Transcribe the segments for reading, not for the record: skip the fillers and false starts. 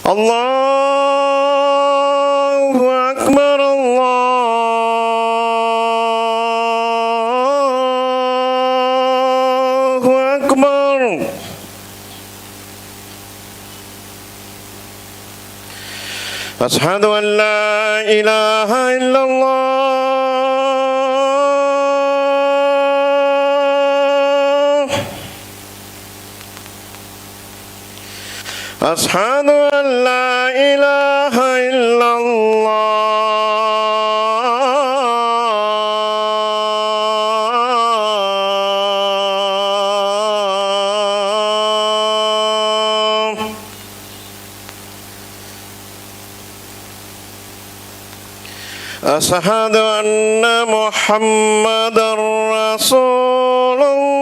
الله أكبر الله أكبر. أشهد أن لا إله إلا الله. أشهد أن لا إله إلا الله. أشهد أن محمدا رسول الله.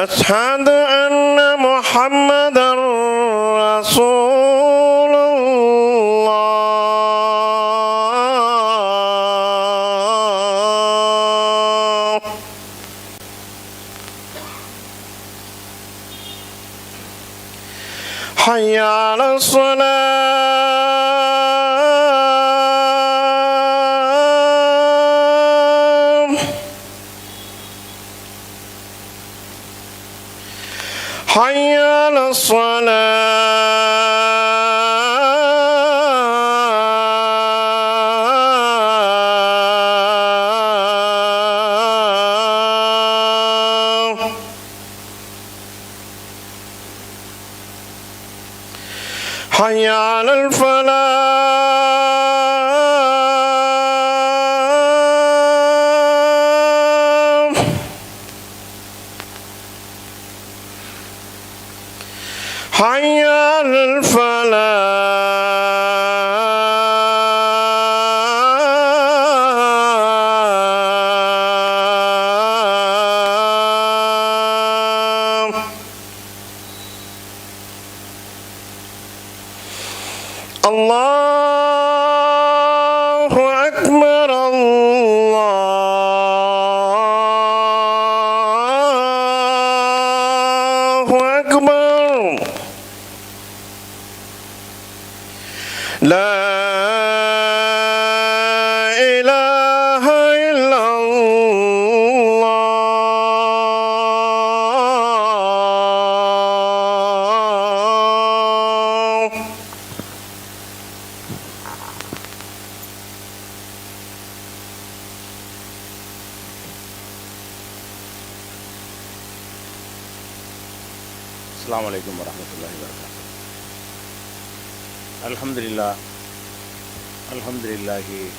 أشهد أن محمدا رسول الله. حي على الصلاة. حي على الصلاة. حي على الفلاح. حي على الفلاح. الله أكبر الله أكبر. لا إله إلا الله. السلام عليكم ورحمة الله وبركاته. الحمد لله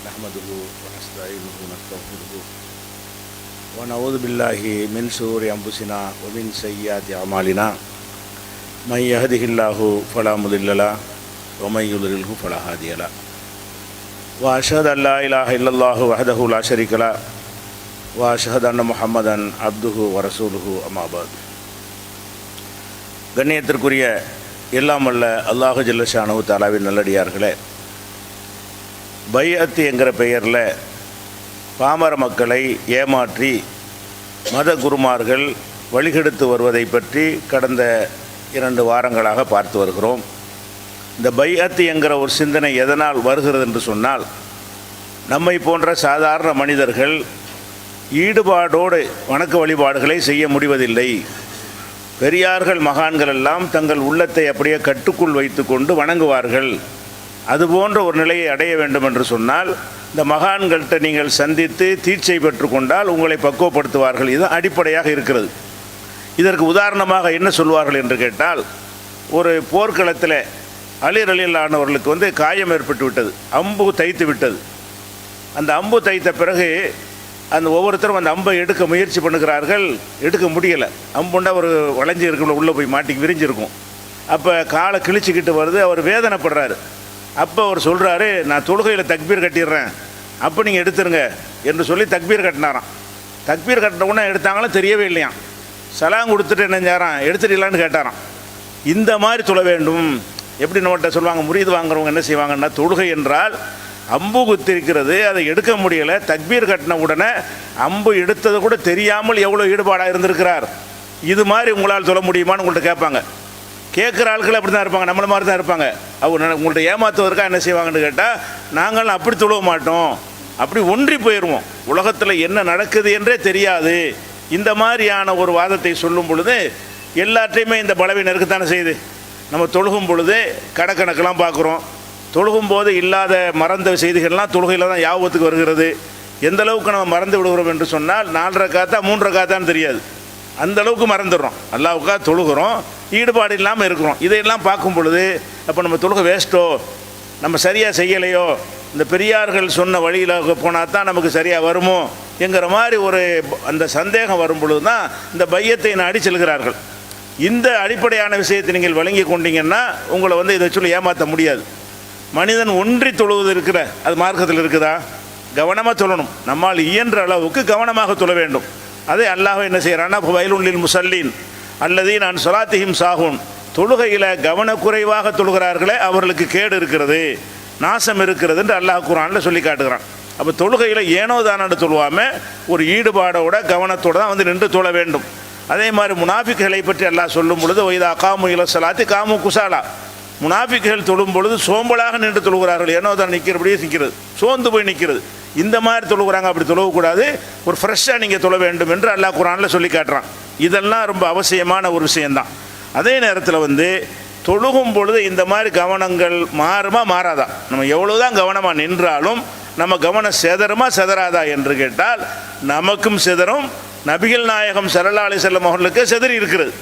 نحمده ونستعينه ونستغفره ونعوذ بالله من شرور أنفسنا ومن سيئات أعمالنا. من يهده الله فلا مضل له ومن يضلله فلا هادي له. وأشهد أن لا إله إلا الله وحده لا شريك له وأشهد أن محمدا عبده ورسوله أما بعد. கண்ணியத்திற்குரிய எல்லாம் வல்ல அல்லாஹு ஜல்ல ஷானஹு தஆலாவின் நல்லடியார்களே, பைஅத் என்கிற பெயரில் பாமர மக்களை ஏமாற்றி மத குருமார்கள் வழிகெடுத்து வருவதை பற்றி கடந்த 2 வாரங்களாக பார்த்து வருகிறோம். இந்த பைஅத் என்கிற ஒரு சிந்தனை எதனால் வருகிறது என்று சொன்னால், நம்மை போன்ற சாதாரண மனிதர்கள் ஈடுபாடோடு வணக்க வழிபாடுகளை செய்ய முடிவதில்லை. பெரியார்கள் மகான்கள் எல்லாம் தங்கள் உள்ளத்தை அப்படியே கட்டுக்குள் வைத்து கொண்டு வணங்குவார்கள். அதுபோன்ற ஒரு நிலையை அடைய வேண்டும் என்று சொன்னால் இந்த மகான்கள்கிட்ட நீங்கள் சந்தித்து தீட்சை பெற்று கொண்டால் உங்களை பக்குவப்படுத்துவார்கள். இது அடிப்படையாக இருக்கிறது. இதற்கு உதாரணமாக என்ன சொல்வார்கள் என்று கேட்டால், ஒரு போர்க்களத்தில் அலி ரலியல்லாஹு அவர்களுக்கு காயம் ஏற்பட்டு விட்டது, அம்பு தைத்து விட்டது. அந்த அம்பு தைத்த பிறகு அந்த ஒவ்வொருத்தரும் அந்த அம்பை எடுக்க முயற்சி பண்ணுகிறார்கள், எடுக்க முடியலை. அம்புண்டா ஒரு வளைஞ்சி இருக்கும், உள்ளே போய் மாட்டி விரிஞ்சிருக்கும். அப்போ காலை கிழிச்சிக்கிட்டு வருது, அவர் வேதனைப்படுறாரு. அப்போ அவர் சொல்கிறாரு, நான் தொழுகையில் தக்பீர் கட்டிடுறேன், அப்போ நீங்கள் எடுத்துருங்க என்று சொல்லி தக்பீர் கட்டினாராம். தக்பீர் கட்டின உடனே எடுத்தாங்களும் தெரியவே இல்லையாம். சலாம் கொடுத்துட்டு என்ன செஞ்சாராம், எடுத்துடலான்னு கேட்டாராம். இந்த மாதிரி தொழ வேண்டும். எப்படி நம்மகிட்ட சொல்லுவாங்க, முரீது வாங்குறவங்க என்ன செய்வாங்கன்னா, தொழுகை என்றால் அம்பு குத்திருக்கிறது, அதை எடுக்க முடியலை. தக்பீர் கட்டின உடனே அம்பு எடுத்தது கூட தெரியாமல் எவ்வளோ ஈடுபாடாக இருந்திருக்கிறார். இது மாதிரி உங்களால் சொல்ல முடியுமான்னு உங்கள்கிட்ட கேட்பாங்க. கேட்குற ஆட்கள் அப்படி தான் இருப்பாங்க, நம்மள மாதிரி தான் இருப்பாங்க. அவங்க உங்கள்கிட்ட ஏமாத்துவதற்காக என்ன செய்வாங்கன்னு கேட்டால், நாங்கள் அப்படி தொழுவ மாட்டோம், அப்படி ஒன்றி போயிடுவோம், உலகத்தில் என்ன நடக்குது என்றே தெரியாது. இந்த மாதிரியான ஒரு வாதத்தை சொல்லும் பொழுது எல்லாற்றையுமே இந்த பலவீனம் இருக்குத்தானே செய்யுது. நம்ம தொழுகும் பொழுது கணக்கெல்லாம் பார்க்குறோம். தொழுகும் போது இல்லாத மறந்த செய்திகள்லாம் தொழுகையில் தான் ஞாபகத்துக்கு வருகிறது. எந்த அளவுக்கு நம்ம மறந்து விடுகிறோம் என்று சொன்னால் 4 ரக்காத்தா 3 ரக்காத்தான்னு தெரியாது, அந்த அளவுக்கு மறந்துடுறோம். அல்லாஹ்வுக்காக தொழுகிறோம், ஈடுபாடு இல்லாமல் இருக்கிறோம். இதையெல்லாம் பார்க்கும் பொழுது அப்போ நம்ம தொழுகை வேஸ்ட்டோ, நம்ம சரியாக செய்யலையோ, இந்த பெரியார்கள் சொன்ன வழியில் போனால் தான் நமக்கு சரியாக வருமோ என்கிற மாதிரி ஒரு அந்த சந்தேகம் வரும் பொழுது தான் இந்த பையத்தை நாடி செல்கிறார்கள். இந்த அடிப்படையான விஷயத்தை நீங்கள் வழங்கி கொண்டீங்கன்னா உங்களை இதை சொல்லி ஏமாற்ற முடியாது. மனிதன் ஒன்றி தொழுவது இருக்கிற அது மார்க்கத்தில் இருக்குதா? கவனமாக தொழணும். நம்மால் இயன்ற அளவுக்கு கவனமாக தொழ வேண்டும். அதே அல்லாஹ் என்ன செய்கிறான்னா, வயலுள்ளில் முசல்லீன் அல்லது நான் சொலாத்திஹிம் சாகுன், தொழுகையில் கவனக்குறைவாக தொழுகிறார்களே அவர்களுக்கு கேடு இருக்கிறது, நாசம் இருக்கிறது என்று அல்லாஹ் குர்ஆனில் சொல்லி காட்டுகிறான். அப்போ தொழுகையில் ஏனோ தானோடு தொழுவாமல் ஒரு ஈடுபாடோட கவனத்தோடு தான் நின்று தொழ வேண்டும். அதே மாதிரி முனாஃபிக்குகளை பற்றி அல்லாஹ் சொல்லும் பொழுது ஒய்தா காமு இல சலாத்தி காமு குசாலா, முனாஃபிக்குகள் தொழும் பொழுது சோம்பலாக நின்று தொழுகிறார்கள், ஏனோ தான் நிற்கிறபடியே நிற்கிறது, சோர்ந்து போய் நிற்கிறது. இந்த மாதிரி தொழுகிறாங்க, அப்படி தொழக்கூடாது, ஒரு ஃப்ரெஷ்ஷாக நீங்கள் தொழ வேண்டும் என்று அல்லாஹ் குர்ஆனில் சொல்லி காட்டுறான். இதெல்லாம் ரொம்ப அவசியமான ஒரு விஷயந்தான். அதே நேரத்தில் தொழுகும் பொழுது இந்த மாதிரி கவனங்கள் மாறுமா மாறாதா? நம்ம எவ்வளோதான் கவனமாக நின்றாலும் நம்ம கவனம் செதறாதா என்று கேட்டால் நமக்கும் செதறும், நபிகள் நாயகம் ஸல்லல்லாஹு அலைஹி வஸல்லம் அவர்களுக்கு செதறி இருக்கிறது.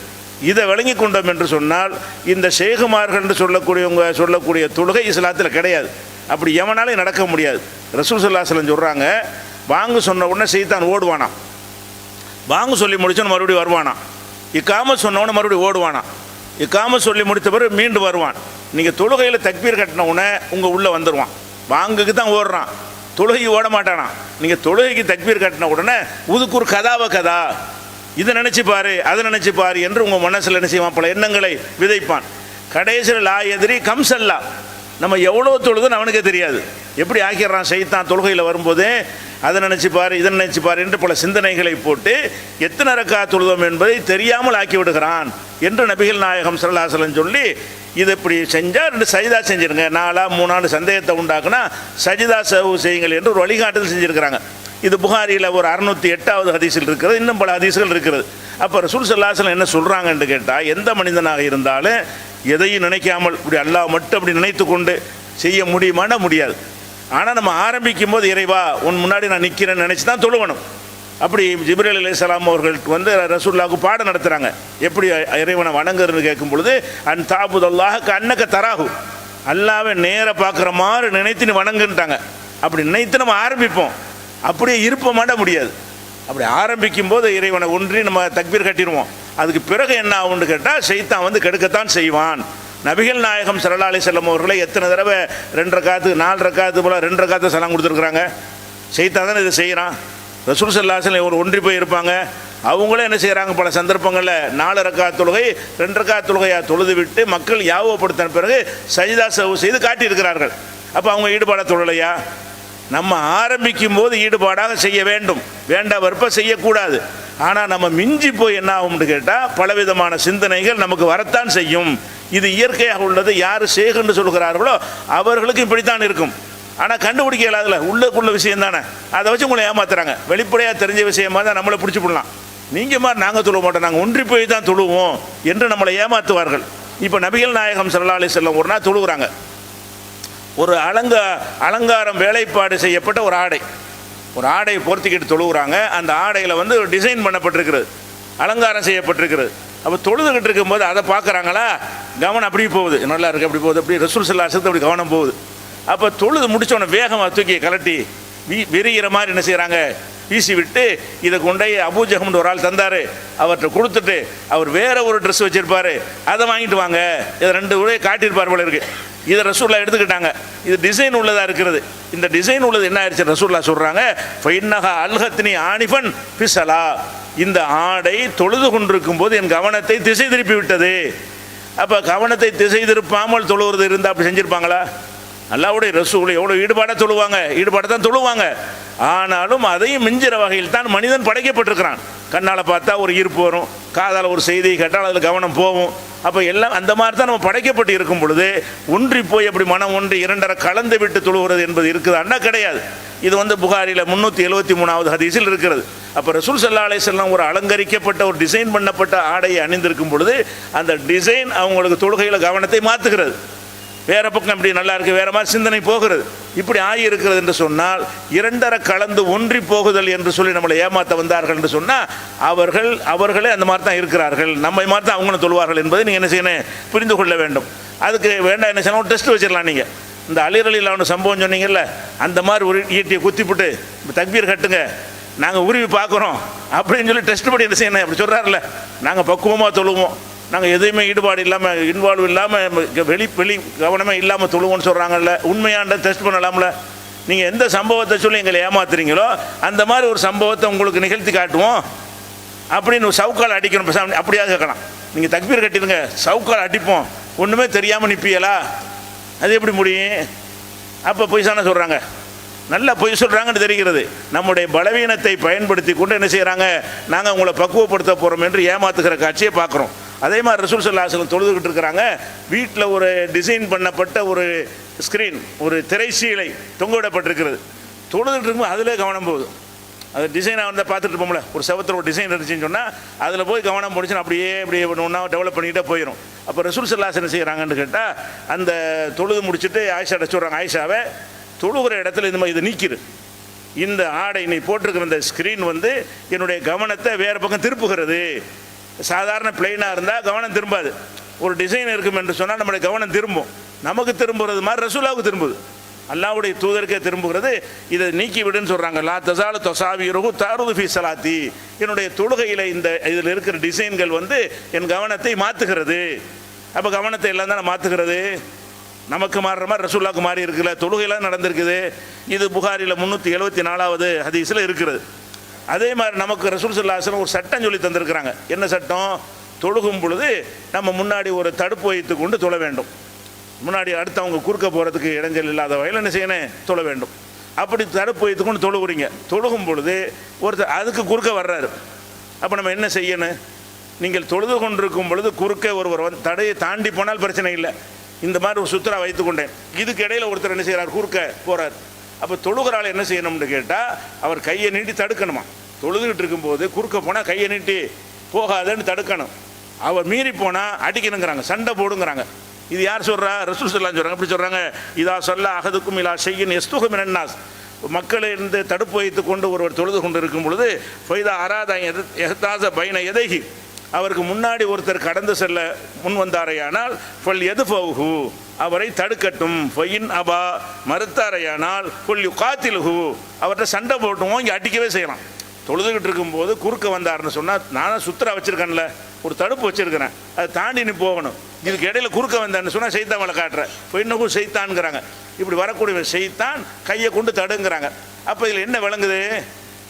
இதை விளங்கி கொண்டோம் என்று சொன்னால் இந்த ஷேகுமார்கள் என்று சொல்லக்கூடிய தொழுகை இஸ்லாத்தில் கிடையாது. அப்படி எவனாலும் நடக்க முடியாது. ரசூல் ஸல்லல்லாஹு அலைஹி வஸல்லம் சொல்கிறாங்க, வாங்கு சொன்ன உடனே சைத்தான் ஓடுவானா, வாங்கு சொல்லி முடிச்சோன்னு மறுபடியும் வருவானா, இக்காம சொன்ன உடனே மறுபடியும் ஓடுவானா, இக்காம சொல்லி முடித்த பிறகு மீண்டு வருவான். நீங்கள் தொழுகையில் தக்பீர் கட்டின உடனே உங்கள் உள்ளே வந்துடுவான். வாங்குக்கு தான் ஓடுறான், தொழுகைக்கு ஓட மாட்டானா. நீங்கள் தொழுகைக்கு தக்பீர் கட்டின உடனே உதுக்குர் கதாவ கதா, இதை நினச்சிப்பாரு அதை நினச்சிப்பாரு என்று உங்கள் மனசில் என்ன செய்வான், பல எண்ணங்களை விதைப்பான். கடைசியில் லா எதிரி கம்சல்லா, நம்ம எவ்வளோ தொழுதுன்னு அவனுக்கே தெரியாது. எப்படி ஆக்கிடுறான் சைத்தான் தொழுகையில் வரும்போதே, அதை நினச்சிப்பார் இதை நினச்சிப்பார் என்று பல சிந்தனைகளை போட்டு எத்தனை ரக்கா தொழுதோம் என்பதை தெரியாமல் ஆக்கி விடுகிறான் என்று நபிகள் நாயகம் ஸல்லல்லாஹு அலைஹி வஸல்லம் சொல்லி, இது இப்படி செஞ்சால் 2 சஜிதா செஞ்சுருங்க, 4 3 சந்தேகத்தை உண்டாக்குனா சஜிதா சஹு செய்யுங்கள் என்று ஒரு வழிகாட்டுதல் செஞ்சுருக்கிறாங்க. இது புகாரியில் ஒரு 608வது ஹதீஸில் இருக்கிறது, இன்னும் பல ஹதீஸ்கள் இருக்கிறது. அப்போ ரசூல் ஸல்லல்லாஹு அலைஹி வஸல்லம் என்ன சொல்கிறாங்கன்னு கேட்டால், எந்த மனிதனாக இருந்தாலும் எதையும் நினைக்காமல் இப்படி அல்லாஹ் மட்டும் அப்படி நினைத்து கொண்டு செய்ய முடியுமானா முடியாது. ஆனால் நம்ம ஆரம்பிக்கும் போது இறைவா உன் முன்னாடி நான் நிற்கிறேன்னு நினச்சி தான் தொழுவணும். அப்படி ஜிப்ரீல் அலைஹிஸ்ஸலாம் அவர்களுக்கு ரசூலுல்லாஹ்வுக்கு பாடம் நடத்துகிறாங்க, எப்படி இறைவனை வணங்குறதுன்னு கேட்கும் பொழுது, அன் தாபுதல்லாஹ கன்னக தராஹு, அல்லாஹ்வை நேராக பார்க்குற மாதிரி நினைத்து நீ வணங்குன்ட்டாங்க. அப்படி நினைத்து நம்ம ஆரம்பிப்போம், அப்படியே இருப்போமாட்ட முடியாது. அப்படி ஆரம்பிக்கும் போது இறைவனை ஒன்றி நம்ம தக்பீர் கட்டிடுவோம். அதுக்கு பிறகு என்ன ஆகும்னு கேட்டால் சைத்தான் கெடுக்கத்தான் செய்வான். நபிகள் நாயகம் ஸல்லல்லாஹு அலைஹி வஸல்லம் அவர்களை எத்தனை தடவை 2 ரக்காத்து 4 ரக்காத்து போல் 2 ரக்காத்து சலாம் கொடுத்துருக்குறாங்க. சைத்தான் தானே இதை செய்கிறான். ரசூல் ஸல்லல்லாஹு அலைஹி வஸல்லம் ஒன்றி போய் இருப்பாங்க, அவங்களே என்ன செய்கிறாங்க, பல சந்தர்ப்பங்களில் 4 ரக்காத் தொழுகை 2 ரக்காத் தொழுகையாக தொழுது விட்டு மக்கள் யாவப்படுத்தின பிறகு சஜிதா சஹு செய்து காட்டியிருக்கிறார்கள். அப்போ அவங்க ஈடுபாடாக தொழலையா? நம்ம ஆரம்பிக்கும் போது ஈடுபாடாக செய்ய வேண்டும், வேண்டா வெறுப்ப செய்யக்கூடாது. ஆனால் நம்ம மிஞ்சி போய் என்ன ஆகும்னு கேட்டால் பலவிதமான சிந்தனைகள் நமக்கு வரத்தான் செய்யும். இது இயற்கையாக உள்ளது. யார் ஷேகுன்னு சொல்கிறார்களோ அவர்களுக்கு இப்படித்தான் இருக்கும். ஆனால் கண்டுபிடிக்க இல்லாதல உள்ளுக்குள்ள விஷயம் தானே, அதை வச்சு உங்களை ஏமாத்துறாங்க. வெளிப்படையாக தெரிஞ்ச விஷயமா தான் நம்மளை பிடிச்சி போடலாம். நீங்கள் மாதிரி நாங்கள் தொழுவ மாட்டோம், நாங்கள் ஒன்றி போய் தான் தொழுவோம் என்று நம்மளை ஏமாற்றுவார்கள். இப்போ நபிகள் நாயகம் ஸல்லல்லாஹு அலைஹி வஸல்லம் ஒரு நாள் தொழுகிறாங்க. ஒரு அலங்காரம் வேலைப்பாடு செய்யப்பட்ட ஒரு ஆடையை பொருத்திக்கிட்டு தொழுகிறாங்க. அந்த ஆடையில் டிசைன் பண்ணப்பட்டிருக்கிறது, அலங்காரம் செய்யப்பட்டிருக்கிறது. அப்போ தொழுதுகிட்டு இருக்கும்போது அதை பார்க்குறாங்களா, கவனம் அப்படி போகுது, நல்லா இருக்குது அப்படி போகுது, அப்படி ரசூல் ஸல்லல்லாஹு அலைஹி வஸல்லம் அப்படி கவனம் போகுது. அப்போ தொழுது முடித்தோடனே வேகமாக தூக்கி கலட்டி விரிகிற மாதிரி என்ன செய்கிறாங்க, வீசி விட்டு இதை கொண்டே அபூஜஹம்னு ஒரு ஆள் தந்தார், அவர்கிட்ட கொடுத்துட்டு அவர் வேற ஒரு ட்ரெஸ் வச்சுருப்பார், அதை வாங்கிட்டு வாங்க, இதை 2 உடைய காட்டியிருப்பார் போல இருக்குது. இதை ரசூல்லா எடுத்துக்கிட்டாங்க. இது டிசைன் உள்ளதாக இருக்கிறது. இந்த டிசைன் உள்ளது என்ன ஆயிடுச்சு, ரசூல்லா சொல்கிறாங்க, ஃபைன்னஹா அல்ஹத்னி ஆனிஃபன் ஃபிஸலா, இந்த ஆடை தொழுது கொண்டிருக்கும் போது என் கவனத்தை திசை திருப்பி விட்டது. அப்போ கவனத்தை திசை திருப்பாமல் தொழுவது இருந்தால் அப்படி செஞ்சுருப்பாங்களா? அல்லாஹ்வுடைய ரசூல் எவ்வளோ ஈடுபாடாக தான் தொழுவாங்க. ஆனாலும் அதையும் மிஞ்சிற வகையில் தான் மனிதன் படைக்கப்பட்டிருக்கிறான். கண்ணால் பார்த்தா ஒரு ஈர்ப்பு வரும், காதால் ஒரு செய்தியை கேட்டால் அதில் கவனம் போகும். அப்போ எல்லாம் அந்த மாதிரி தான் நம்ம படைக்கப்பட்டு இருக்கும் பொழுது ஒன்றி போய் அப்படி மனம் ஒன்று இரண்டரை கலந்து விட்டு தொழுகிறது என்பது இருக்குதான்னா கிடையாது. இது புகாரியில் 373வது ஹதீஸில் இருக்கிறது. அப்போ ரசூல் ஸல்லல்லாஹு அலைஹி வஸல்லம் ஒரு அலங்கரிக்கப்பட்ட ஒரு டிசைன் பண்ணப்பட்ட ஆடையை அணிந்திருக்கும் பொழுது அந்த டிசைன் அவங்களுக்கு தொழுகையில் கவனத்தை மாற்றுகிறது. வேறு பக்கம் இப்படி நல்லா இருக்குது, வேறு மாதிரி சிந்தனை போகிறது. இப்படி ஆகியிருக்கிறது என்று சொன்னால் இரண்டரை கலந்து ஒன்றி போகுதல் என்று சொல்லி நம்மளை ஏமாற்ற வந்தார்கள் என்று சொன்னால் அவர்களே அந்த மாதிரி தான் இருக்கிறார்கள், நம்மை மாதிரி தான் அவங்களும் தொழுவார்கள் என்பதை நீங்கள் என்ன செய்யணும், புரிந்து கொள்ள வேண்டும். அதுக்கு வேண்டாம் என்ன செய்யணும், டெஸ்ட் வச்சிடலாம். நீங்கள் இந்த அலிரலில் ஒன்று சம்பவம் சொன்னீங்கல்ல, அந்த மாதிரி ஒரு ஈட்டியை குத்திப்புட்டு தக்பீர் கட்டுங்க, நாங்கள் உருவி பார்க்குறோம் அப்படின்னு சொல்லி டெஸ்ட் படி என்ன செய்யணும் அப்படி சொல்கிறாருல்ல. நாங்கள் பக்குவமாக தொழுவோம், நாங்கள் எதையுமே ஈடுபாடு இல்லாமல் இன்வால்வ் இல்லாமல் வெளி கவனமே இல்லாமல் தொழுவோன்னு சொல்கிறாங்கல்ல. உண்மையாண்ட டெஸ்ட் பண்ணலாம்ல. நீங்கள் எந்த சம்பவத்தை சொல்லி எங்களை ஏமாத்துறீங்களோ அந்த மாதிரி ஒரு சம்பவத்தை உங்களுக்கு நிகழ்த்தி காட்டுவோம் அப்படின்னு சவுக்கால் அடிக்கணும். அப்படியாக கேட்கலாம். நீங்கள் தக்பீர் கட்டிடுங்க, சவுக்கால் அடிப்போம், ஒன்றுமே தெரியாமல் நிற்பியலா, அது எப்படி முடியும்? அப்போ பொய்சான சொல்கிறாங்க, நல்லா பொய் சொல்கிறாங்கன்னு தெரிகிறது. நம்முடைய பலவீனத்தை பயன்படுத்தி கொண்டு என்ன செய்கிறாங்க, நாங்கள் உங்களை பக்குவப்படுத்த போகிறோம் என்று ஏமாத்துகிற காட்சியை பார்க்குறோம். அதே மாதிரி ரசூல் ஸல்லல்லாஹு அலைஹி வஸல்லம் தொழுதுகிட்டு இருக்கிறாங்க. வீட்டில் ஒரு டிசைன் பண்ணப்பட்ட ஒரு ஸ்க்ரீன், ஒரு திரைச்சீலை தொங்க விடப்பட்டிருக்கிறது. தொழுதுகிட்டு இருக்கும்போது அதிலே கவனம் போகுது. அது டிசைனாக வந்தால் பார்த்துட்டு இருப்போம்ல, ஒரு செவத்தில் ஒரு டிசைன் இருந்துச்சுன்னு சொன்னால் அதில் போய் கவனம் போடுச்சுன்னா அப்படியே ஒன்றா டெவலப் பண்ணிக்கிட்டே போயிடும். அப்போ ரசூல் ஸல்லல்லாஹு அலைஹி வஸல்லம் என்ன செய்கிறாங்கன்னு கேட்டால், அந்த தொழுது முடிச்சுட்டு ஆயிஷாட்ட சொல்கிறாங்க, ஆயிஷாவை தொழுகிற இடத்துல இந்த மாதிரி இதை நீக்கிரு, இந்த ஆடை நீ போட்டிருக்கிற இந்த ஸ்க்ரீன் என்னுடைய கவனத்தை வேறு பக்கம் திருப்புகிறது. சாதாரண பிளெயினாக இருந்தால் கவனம் திரும்பாது, ஒரு டிசைன் இருக்கும் என்று சொன்னால் நம்முடைய கவனம் திரும்பும். நமக்கு திரும்புறது மாதிரி ரசூலாவுக்கு திரும்புது, அல்லாஹ்வுடைய தூதருக்கே திரும்புகிறது. இதை நீக்கி விடுன்னு சொல்கிறாங்க. லா தஸாலு தஸாவீருஹு தஅருது ஃபீ ஸலாத்தி, என்னுடைய தொழுகையில் இதில் இருக்கிற டிசைன்கள் என் கவனத்தை மாற்றுகிறது. அப்போ கவனத்தை எல்லாம் தானே மாற்றுகிறது. நமக்கு மாறுற மாதிரி ரசூலுல்லாஹ்வுக்கு மாறி இருக்குல்ல, தொழுகையெல்லாம் நடந்திருக்குது. இது புகாரில் 374வது ஹதீஸில் இருக்கிறது. அதே மாதிரி நமக்கு ரசூல் ஸல்லல்லாஹு அலைஹி வஸல்லம் ஒரு சட்டம் சொல்லி தந்திருக்கிறாங்க. என்ன சட்டம்? தொழுகும் பொழுது நம்ம முன்னாடி ஒரு தடுப்பு வைத்து கொண்டு தொழ வேண்டும். முன்னாடி அடுத்தவங்க குறுக்க போகிறதுக்கு இடைஞ்சல் இல்லாத வகையில் என்ன செய்யணும், தொழ வேண்டும். அப்படி தடுப்பு வைத்து கொண்டு தொழுகிறீங்க. தொழுகும் பொழுது ஒருத்தர் அதுக்கு குறுக்க வர்றாரு. அப்போ நம்ம என்ன செய்யணும்? நீங்கள் தொழுது கொண்டிருக்கும் பொழுது குறுக்க ஒருவர் தடையை தாண்டி போனால் பிரச்சனை இல்லை. இந்த மாதிரி ஒரு சுத்தரா வைத்து கொண்டேன், இதுக்கு இடையில் ஒருத்தர் என்ன செய்கிறார், குறுக்க போகிறார். அப்போ தொழுகிறாள் என்ன செய்யணும்னு கேட்டால், அவர் கையை நீட்டி தடுக்கணுமா. தொழுதுகிட்டு இருக்கும்போது குறுக்க போனால் கையை நீட்டி போகாதன்னு தடுக்கணும். அவர் மீறி போனால் அடிக்கணுங்கிறாங்க, சண்டை போடுங்கிறாங்க. இது யார் சொல்கிறா? ரசூல் ஸல்லல்லாஹு அலைஹி வஸல்லம். அப்படி சொல்கிறாங்க, இதா சொல்ல அஹதுக்கும் இலா ஷையின் யஸ்துஹு மினன் நாஸ், மக்களை இருந்து தடுப்பு வைத்து கொண்டு ஒருவர் தொழுது கொண்டு இருக்கும் பொழுது ஃபைதா அராதா எஹ்தாஸ பைன எதைஹி, அவருக்கு முன்னாடி ஒருத்தர் கடந்து செல்ல முன் வந்தாரையானால் ஃபல் எதுஃபவுஹு, அவரை தடுக்கட்டும். ஃபைன் அபா, மறுத்தாரையானால் ஃபுல் யுகாத்திலுஹு, அவர்கிட்ட சண்டை போட்டுவோம், இங்கே அடிக்கவே செய்யலாம். தொழுதுகிட்டு இருக்கும்போது குறுக்க வந்தாருன்னு சொன்னால், நானும் சுத்தரா வச்சுருக்கேன்ல, ஒரு தடுப்பு வச்சுருக்கிறேன், அதை தாண்டி நீ போகணும். இதுக்கு இடையில குறுக்க வந்தான்னு சொன்னால் சைத்தான் மேலே காட்டுறேன், ஃபைன்னஹு சைத்தான்ங்கிறாங்க. இப்படி வரக்கூடிய சைத்தான் கையை கொண்டு தடுங்கிறாங்க. அப்போ இதில் என்ன விளங்குது?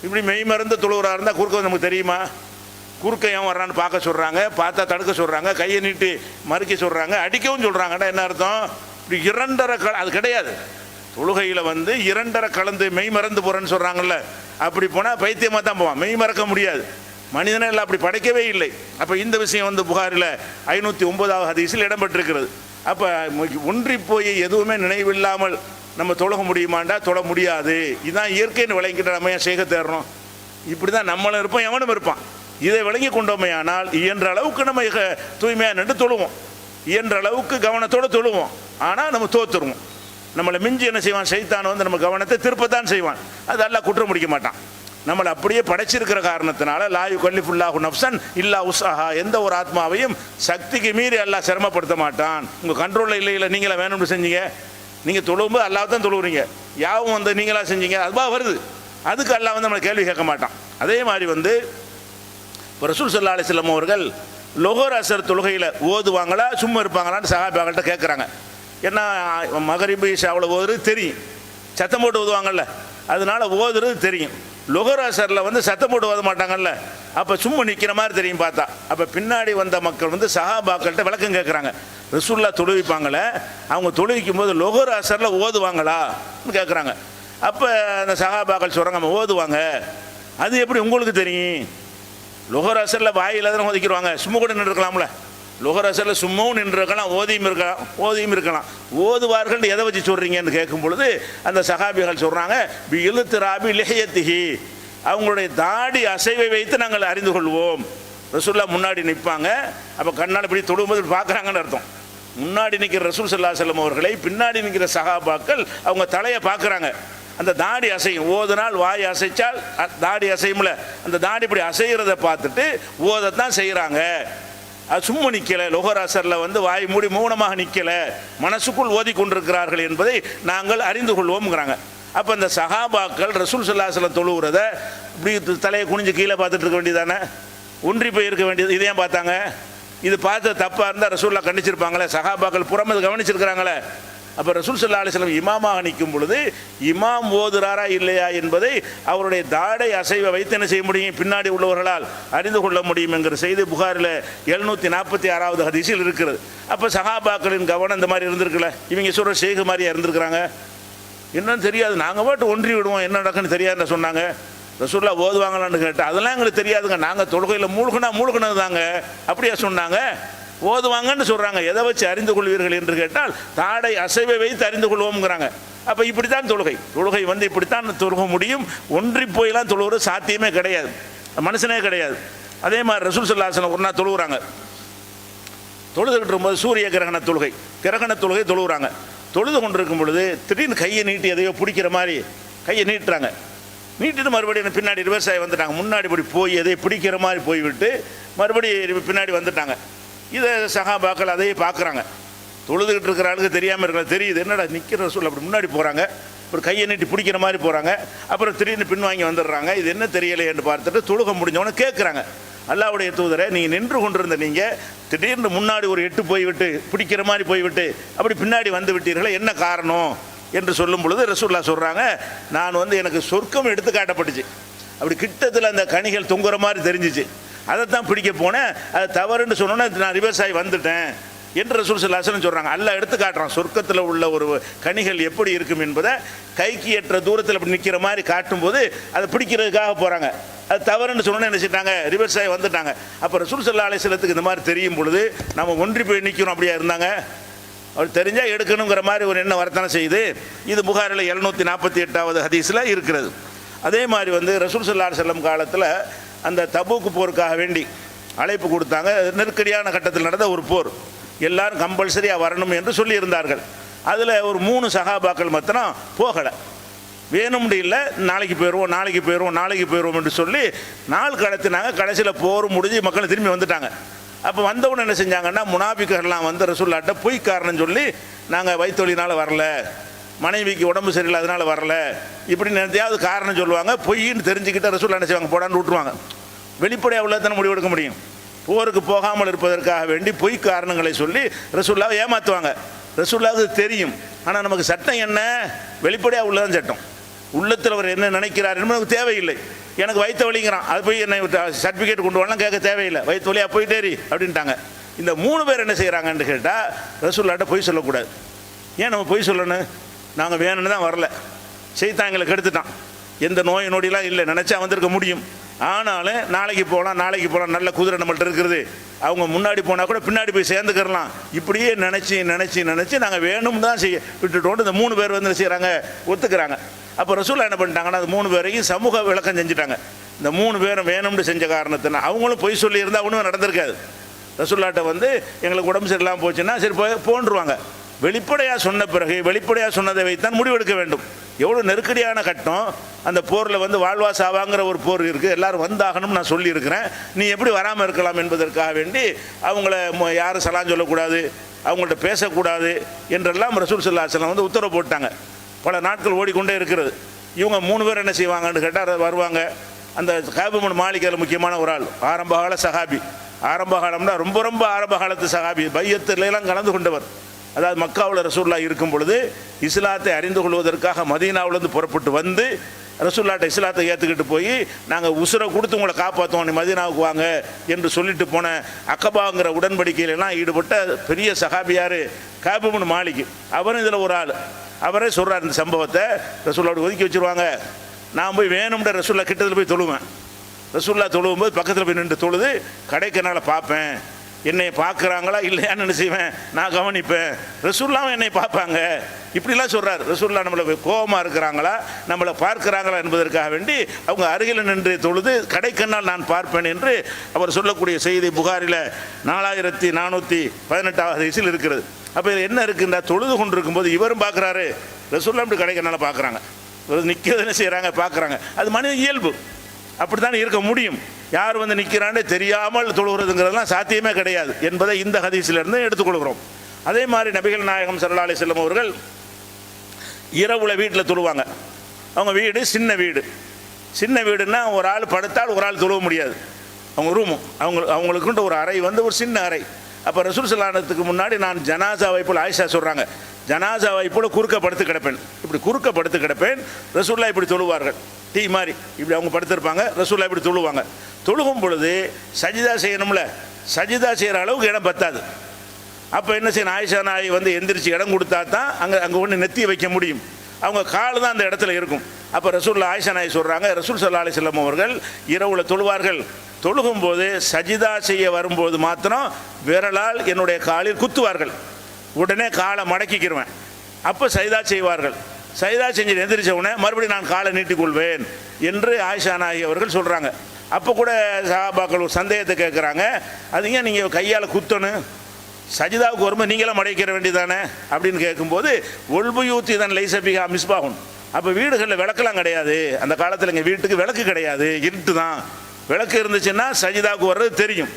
இப்படி மெய் மருந்து தொழுகிறாக இருந்தால் குறுக்க வந்து நமக்கு தெரியுமா? குறுக்க ஏன் வர்றான்னு பார்க்க சொல்கிறாங்க, பார்த்தா தடுக்க சொல்கிறாங்க, கையை நீட்டி மறுக்க சொல்கிறாங்க, அடிக்கவும் சொல்கிறாங்கடா. என்ன அர்த்தம்? இப்படி இரண்டரை அது கிடையாது. தொழுகையில் இரண்டரை கலந்து மெய் மறந்து போகிறேன்னு சொல்கிறாங்கல்ல, அப்படி போனால் பைத்தியமாக தான் போவான், மெய் மறக்க முடியாது. மனிதனை எல்லாம் அப்படி படைக்கவே இல்லை. அப்போ இந்த விஷயம் புகாரில் 509வது ஹதீஸில் இடம்பெற்றிருக்கிறது. அப்போ ஒன்றி போய் எதுவுமே நினைவில்லாமல் நம்ம தொழக முடியுமாண்டா, தொழ முடியாது. இதுதான் இயற்கைன்னு விளங்கிட்ட நம்ம ஏன் செய்க தேடுறோம்? இப்படி தான் நம்மளும் இருப்போம், எவனும் இருப்பான். இதை விளங்கி கொண்டோமையானால் இயன்ற அளவுக்கு நம்ம தூய்மையாக நின்று தொழுவோம், இயன்ற அளவுக்கு கவனத்தோடு தொழுவோம். ஆனால் நம்ம தோத்துருவோம். நம்மளை மிஞ்சி என்ன செய்வான்? சைத்தான் நம்ம கவனத்தை திருப்பத்தான் செய்வான். அது அல்லாஹ் குற்றம் முடிக்க மாட்டான். நம்மளை அப்படியே படைச்சிருக்கிற காரணத்தினால லா யுகல்லிஃபுல்லாஹு நஃப்ஸன் இல்லா உஸ்ஸஹா, எந்த ஒரு ஆத்மாவையும் சக்திக்கு மீறி அல்லாஹ் சிரமப்படுத்த மாட்டான். உங்கள் கண்ட்ரோலில் இல்லை, நீங்களா வேணும்னு செஞ்சீங்க. நீங்கள் தொழுவும்போது அல்லாஹ் தான் தொழுவுறீங்க, யாவும் நீங்களாக செஞ்சீங்க, அதுவா வருது. அதுக்கு அல்லாஹ் நம்மளை கேள்வி கேட்க மாட்டான். அதே மாதிரி இப்போ ரசூல் ஸல்லல்லாஹு அலைஹி வஸல்லம் அவர்கள் லொஹர் அசர் தொழுகையில் ஓதுவாங்களா சும்மா இருப்பாங்களான்னு சஹாபாக்கள்கிட்ட கேட்குறாங்க. ஏன்னா மகரிபு இஷாவில் ஓதுறது தெரியும், சத்தம் போட்டு ஓதுவாங்கல்ல, அதனால ஓதுறது தெரியும். லொஹர் அசரில் சத்தம் போட்டு ஓத மாட்டாங்கல்ல, அப்போ சும்மா நிற்கிற மாதிரி தெரியும் பார்த்தா. அப்போ பின்னாடி வந்த மக்கள் வந்து சஹாபாக்கள்கிட்ட விளக்கம் கேட்குறாங்க. ரசூல்லா தொழுவிப்பாங்களே, அவங்க தொழுவிக்கும் போது லொஹர் அசரில் ஓதுவாங்களான்னு கேட்குறாங்க. அப்போ அந்த சஹாபாக்கள் சொல்கிறாங்க, நம்ம ஓதுவாங்க. அது எப்படி உங்களுக்கு தெரியும்? லொஹர் அசரில் வாயில் தானே ஓதிக்கிடுவாங்க, சும்மா கூட நின்றுருக்கலாம்ல. லொஹர் அசரில் சும்மாவும் நின்றுருக்கலாம், ஓதியும் இருக்கலாம். ஓதுவார்கள் எதை வச்சு சொல்கிறீங்கன்னு கேட்கும் பொழுது அந்த சஹாபிகள் சொல்கிறாங்க, பி இழுத்திராபி லிஹயத்திஹி, அவங்களுடைய தாடி அசைவை வைத்து நாங்கள் அறிந்து கொள்வோம். ரசூல்லா முன்னாடி நிற்பாங்க, அப்போ கண்ணால் இப்படி தொடும்போது பார்க்குறாங்கன்னு அர்த்தம். முன்னாடி நிற்கிற ரசூல் ஸல்லல்லாஹு அலைஹி வஸல்லம் அவர்களை பின்னாடி நிற்கிற சஹாபாக்கள் அவங்க தலையை பார்க்குறாங்க. அந்த தாடி அசையும், ஓதுனால் வாய் அசைச்சால் தாடி அசையும்ல, அந்த தாடி இப்படி அசைகிறத பார்த்துட்டு ஓதத்தான் செய்கிறாங்க. அது சும்மா நிற்கலை, லொஹர் அசரில் வந்து வாய் மூடி மௌனமாக நிற்கலை, மனசுக்குள் ஓதி கொண்டிருக்கிறார்கள் என்பதை நாங்கள் அறிந்து கொள்வோம்ங்கிறாங்க. அப்போ அந்த சஹாபாக்கள் ரசூல் ஸல்லல்லாஹு அலைஹி வஸல்லம் தொழுகிறத இப்படி தலையை குனிஞ்சு கீழே பார்த்துட்டு இருக்க வேண்டியதானே, ஒன்றி போய் இருக்க வேண்டியது. இதையும் பார்த்தாங்க. இது பார்த்து தப்பாக இருந்தால் ரசூல்லா கண்டிச்சிருப்பாங்களே, சஹாபாக்கள் புறமது கவனிச்சிருக்கிறாங்களே. அப்போ ரசூல் ஸல்லல்லாஹு அலைஹி வஸல்லம் இமாமாக நிற்கும் பொழுது இமாம் ஓதுறாரா இல்லையா என்பதை அவருடைய தாடை அசைவை வைத்து என்ன செய்ய முடியும், பின்னாடி உள்ளவர்களால் அறிந்து கொள்ள முடியும் என்கிற செய்தி புகாரில் 746வது ஹதீஸில் இருக்கிறது. அப்போ சஹாபாக்களின் கவனம் இந்த மாதிரி இருந்திருக்குல்ல, இவங்க சொல்கிற ஷேக் மாதிரியா இருந்திருக்கிறாங்க, என்னன்னு தெரியாது, நாங்கள் பாட்டு ஒன்றி விடுவோம், என்ன நடக்குன்னு தெரியாதுன்னு சொன்னாங்க. ரசூல்லா ஓதுவாங்களான்னு கேட்டால் அதெல்லாம் எங்களுக்கு தெரியாதுங்க, நாங்கள் தொழுகையில் மூழ்கினது தாங்க, அப்படியா சொன்னாங்க. ஓதுவாங்கன்னு சொல்கிறாங்க, எதை வச்சு அறிந்து கொள்வீர்கள் என்று கேட்டால் தாடை அசைவை வைத்து அறிந்து கொள்வோம்ங்கிறாங்க. அப்போ இப்படித்தான் தொழுகை வந்து இப்படித்தான் தொழுக முடியும். ஒன்றி போயெல்லாம் தொழுகிறது சாத்தியமே கிடையாது, மனுஷனே கிடையாது. அதே மாதிரி ரசூல் ஸல்லல்லாஹு அலைஹி வஸல்லம் ஒரு நாள் தொழுகிறாங்க. தொழுதுகிட்டு இருக்கும்போது சூரிய கிரகண தொழுகை தொழுகிறாங்க. தொழுது கொண்டிருக்கும் பொழுது திடீர்னு கையை நீட்டி எதையோ பிடிக்கிற மாதிரி கையை நீட்டுறாங்க. நீட்டிட்டு மறுபடியும் பின்னாடி ரிவர்ஸ் ஆகி வந்துட்டாங்க. முன்னாடி இப்படி போய் எதையை பிடிக்கிற மாதிரி போய்விட்டு மறுபடியும் பின்னாடி வந்துட்டாங்க. இதை சஹாபாக்கள் அதையே பார்க்குறாங்க. தொழுதுகிட்டு இருக்கிற ஆளுக்கு தெரியாமல் இருக்கிற தெரியுது, என்னடா நிற்கிற ரசூல் அப்படி முன்னாடி போகிறாங்க, ஒரு கையை நீட்டி பிடிக்கிற மாதிரி போகிறாங்க, அப்புறம் திடீர்னு பின்வாங்கி வந்துடுறாங்க. இது என்ன தெரியலையேன்னு பார்த்துட்டு தொழுக முடிஞ்சவொன்னே கேட்குறாங்க, அல்லாஹ்வுடைய தூதரை, நீங்கள் நின்று கொண்டிருந்த நீங்கள் திடீர்னு முன்னாடி ஒரு எட்டு போய்விட்டு பிடிக்கிற மாதிரி போய்விட்டு அப்படி பின்னாடி வந்து விட்டீர்களே, என்ன காரணம் என்று சொல்லும் பொழுது ரசூலுல்லாஹ் சொல்கிறாங்க, நான் வந்து எனக்கு சொர்க்கம் எடுத்து காட்டப்பட்டுச்சு, அப்படி கிட்டத்தில் அந்த கனிகள் தொங்குற மாதிரி தெரிஞ்சிச்சு, அதைத்தான் பிடிக்க போனேன், அது தவறுன்னு சொன்னோன்னே நான் ரிவர்ஸ் ஆகி வந்துட்டேன் என்று ரசூல் ஸல்லல்லாஹு அலைஹி வஸல்லம் சொல்கிறாங்க. அல்லாஹ் எடுத்து காட்டுறான் சொர்க்கத்தில் உள்ள ஒரு கனிகள் எப்படி இருக்கும் என்பதை கைக்கு ஏற்ற தூரத்தில் அப்படி நிற்கிற மாதிரி காட்டும்போது அதை பிடிக்கிறதுக்காக போகிறாங்க. அது தவறுன்னு சொன்னோன்னே என்ன செஞ்சிட்டாங்க, ரிவர்ஸ் ஆகி வந்துட்டாங்க. அப்போ ரசூல் ஸல்லல்லாஹு அலைஹி வஸல்லத்துக்கு இந்த மாதிரி தெரியும் பொழுது நம்ம ஒன்றி போய் நிற்கணும் அப்படியா இருந்தாங்க, அவர் தெரிஞ்சால் எடுக்கணுங்கிற மாதிரி ஒரு எண்ணம் வரத்தானே செய்யுது. இது புகாரில் 748வது ஹதீஸில் இருக்கிறது. அதே மாதிரி வந்து ரசூல் ஸல்லல்லாஹு அலைஹி வஸல்லம் காலத்தில் அந்த தபூக்கு போருக்காக வேண்டி அழைப்பு கொடுத்தாங்க. நெருக்கடியான கட்டத்தில் நடந்த ஒரு போர், எல்லாரும் கம்பல்சரியாக வரணும் என்று சொல்லியிருந்தார்கள். அதில் ஒரு 3 சஹாபாக்கள் மாத்திரம் போகலை, வேணும்னு இல்லை, நாளைக்கு போயிடுவோம் என்று சொல்லி நாள் கடத்தினாங்க. கடைசியில் போர் முடிஞ்சு மக்கள் திரும்பி வந்துட்டாங்க. அப்போ வந்தவுடனே என்ன செஞ்சாங்கன்னா, முனாபிக்கர்லாம் வந்து ரசூல்லாட்ட பொய் காரணம் சொல்லி, நாங்கள் வயிற்றொலினால் வரல, மனைவிக்கு உடம்பு சரியில்லை அதனால் வரல, இப்படி நினைத்தையாவது காரணம் சொல்லுவாங்க. பொய்ன்னு தெரிஞ்சுக்கிட்ட ரசூல்லா என்ன செய்வாங்க, போடான்னு விட்டுருவாங்க. வெளிப்படையாக உள்ளதான முடிவெடுக்க முடியும். போருக்கு போகாமல் இருப்பதற்காக வேண்டி பொய் காரணங்களை சொல்லி ரசூல்லாவை ஏமாற்றுவாங்க. ரசூல்லாவுக்கு தெரியும், ஆனால் நமக்கு சட்டம் என்ன, வெளிப்படையாக உள்ளதான் சட்டம். உள்ளத்தில் அவர் என்ன நினைக்கிறார் என்பது நமக்கு தேவையில்லை. எனக்கு வயிற்று வலிங்கிறான், அது போய் என்னை சர்டிஃபிகேட் கொண்டு வரலாம் கேட்க தேவையில்லை, வயிற்று வலியாக போயிட்டேரி அப்படின்ட்டாங்க. இந்த 3 பேர் என்ன செய்கிறாங்கன்னு கேட்டால், ரசூல்லாட்ட பொய் சொல்லக்கூடாது. ஏன் நம்ம பொய் சொல்லணும், நாங்கள் வேணும்னு தான் வரல, செய்தான் எங்களுக்கு எடுத்துட்டான், எந்த நோய் நொடியெலாம் இல்லை, நினச்சா வந்திருக்க முடியும், ஆனாலும் நாளைக்கு போகலாம் நல்ல குதிரை நம்மள்ட்ட இருக்கிறது, அவங்க முன்னாடி போனால் கூட பின்னாடி போய் சேர்ந்துக்கிறலாம், இப்படியே நினச்சி நாங்கள் வேணும்னு தான் செய்ய விட்டுட்டோன்னு இந்த 3 பேர் வந்து என்ன செய்கிறாங்க, ஒத்துக்கிறாங்க. அப்போ ரசூல்லா என்ன பண்ணிட்டாங்கன்னா, அந்த 3 பேரையும் சமூக விளக்கம் செஞ்சுட்டாங்க. இந்த 3 பேரும் வேணும்னு செஞ்ச காரணத்தினா அவங்களும் பொய் சொல்லியிருந்தால் ஒன்றும் நடந்திருக்காது. ரசூல்லாட்ட வந்து எங்களுக்கு உடம்பு சரியில்லாமல் போச்சுன்னா சரி போன்றுவாங்க. வெளிப்படையாக சொன்ன பிறகு வெளிப்படையாக சொன்னதை வைத்தான் முடிவெடுக்க வேண்டும். எவ்வளோ நெருக்கடியான கட்டம் அந்த போரில் வந்து வாழ்வா சாவாங்கிற ஒரு போர் இருக்குது, எல்லோரும் வந்தாகணும்னு நான் சொல்லியிருக்கிறேன், நீ எப்படி வராமல் இருக்கலாம் என்பதற்காக வேண்டி அவங்கள யாரும் சலான் சொல்லக்கூடாது, அவங்கள்ட்ட பேசக்கூடாது என்றெல்லாம் ரசூல் ஸல்லல்லாஹு அலைஹி வஸல்லம் வந்து உத்தரவு போட்டாங்க. பல நாட்கள் ஓடிக்கொண்டே இருக்கிறது. இவங்க 3 பேர் என்ன செய்வாங்கன்னு கேட்டால் வருவாங்க. அந்த கஅப் இப்னு மாலிக் முக்கியமான ஒரு ஆள், ஆரம்பகால சஹாபி, ஆரம்ப காலம்னா ரொம்ப ஆரம்ப காலத்து சஹாபி, பையத்திலாம் கலந்து கொண்டவர். அதாவது மக்காவில் ரசூலுல்லாஹ் இருக்கும் பொழுது இஸ்லாத்தை அறிந்து கொள்வதற்காக மதீனாவிலிருந்து புறப்பட்டு வந்து ரசூலுல்லாஹ்ட்ட இஸ்லாத்தை ஏற்றுக்கிட்டு போய் நாங்கள் உசுரை கொடுத்து உங்களை காப்பாற்றுவோம், நீ மதீனாவுக்கு வாங்க என்று சொல்லிட்டு போன அக்கபாங்கிற உடன்படிக்கையிலலாம் ஈடுபட்ட பெரிய சஹாபியார் கஅப் இப்னு மாலிக். அவரும் இதில் ஒரு ஆள். அவரே சொல்கிறார் இந்த சம்பவத்தை. ரசூலுல்லாஹ் ஒதுக்கி வச்சுருவாங்க, நான் போய் வேணும்ன்ற ரசூலுல்லாஹ் கிட்டத்தில் போய் தொழுவேன். ரசூலுல்லாஹ் தொழுவும்போது பக்கத்தில் போய் நின்று தொழுது கடைக்கனால் பார்ப்பேன், என்னை பார்க்குறாங்களா இல்லையான்னு என்ன செய்வேன், நான் கவனிப்பேன். ரசூலுல்லாஹ் என்னை பார்ப்பாங்க. இப்படிலாம் சொல்கிறார். ரசூலுல்லாஹ் நம்மளை கோபமாக இருக்கிறாங்களா நம்மளை பார்க்குறாங்களா என்பதற்காக வேண்டி அவங்க அருகில் நின்று தொழுது கடைக்கண்ணால் நான் பார்ப்பேன் என்று அவர் சொல்லக்கூடிய செய்தி புகாரில் 4418வது ஹதீஸில் இருக்கிறது. அப்போ இதில் என்ன இருக்குன்னா, தொழுது கொண்டு இருக்கும்போது இவரும் பார்க்குறாரு, ரசூலுல்லாஹ் இப்படி கடைக்கண்ணால் பார்க்குறாங்க, நிற்கிறது என்ன செய்கிறாங்க பார்க்குறாங்க. அது மனித இயல்பு, அப்படி தான் இருக்க முடியும். யார் வந்து நிற்கிறான்னு தெரியாமல் தொழுகிறதுங்கிறதுலாம் சாத்தியமே கிடையாது என்பதை இந்த ஹதீஸிலிருந்து எடுத்துக்கொள்கிறோம். அதே மாதிரி நபிகள் நாயகம் ஸல்லல்லாஹு அலைஹி வஸல்லம் அவர்கள் இரவுல வீட்டில் தொழுவாங்க. அவங்க வீடு சின்ன வீடு. சின்ன வீடுன்னா ஒரு ஆள் படுத்தால் ஒரு ஆள் தொழுவ முடியாது. அவங்க ரூமு அவங்களுக்குன்ற ஒரு அறை வந்து ஒரு சின்ன அறை. அப்போ ரசூல் ஸல்லல்லாஹு அலைஹி வஸல்லத்துக்கு முன்னாடி நான் ஜனாசாவை போல், ஆயிஷா சொல்கிறாங்க, ஜனாசாவை போல் குறுக்க படுத்து கிடப்பேன். இப்படி குறுக்க படுத்து கிடப்பேன். ரசூலுல்லாஹ் இப்படி தொழுவார்கள், டீ மாதிரி இப்படி அவங்க படுத்திருப்பாங்க. ரசூலுல்லாஹ் இப்படி தொழுவாங்க. தொழுகும் பொழுது சஜிதா செய்யணும்ல, சஜிதா செய்கிற அளவுக்கு இடம் பத்தாது. அப்போ என்ன செய்யணும், ஆயிஷா நாய் வந்து எந்திரிச்சு இடம் கொடுத்தா தான் அங்கே ஒன்று நெத்தி வைக்க முடியும். அவங்க கால் தான் அந்த இடத்துல இருக்கும். அப்போ ரசூலுல்லாஹ் ஆயிஷா நாய் சொல்கிறாங்க, ரசூல் ஸல்லல்லாஹு அலைஹி வஸல்லம் அவர்கள் இரவுல தொழுவார்கள். தொழுகும்போது சஜிதா செய்ய வரும்போது மாத்திரம் விரலால் என்னுடைய காலில் குத்துவார்கள். உடனே காலை மடக்கிக்கிடுவேன். அப்போ சஜிதா செய்வார்கள். சஜிதா செஞ்சு எந்திரிச்ச உடனே மறுபடியும் நான் காலை நீட்டிக்கொள்வேன் என்று ஆயிஷா நாயகி அவர்கள் சொல்கிறாங்க. அப்போ கூட சஹாபாக்கள் ஒரு சந்தேகத்தை கேட்குறாங்க, அது ஏன் நீங்கள் கையால் குத்தணும், சஜிதாவுக்கு வரும்போது நீங்களாம் மடைக்கிற வேண்டியதானே அப்படின்னு கேட்கும்போது, ஒல்புயூத்தி தான் லைசபிகா மிஸ்பாகும். அப்போ வீடுகளில் விளக்கெல்லாம் கிடையாது அந்த காலத்தில். எங்கள் வீட்டுக்கு விளக்கு கிடையாது, இருட்டு தான். விளக்கு இருந்துச்சுன்னா சஜிதாவுக்கு வர்றது தெரியும்,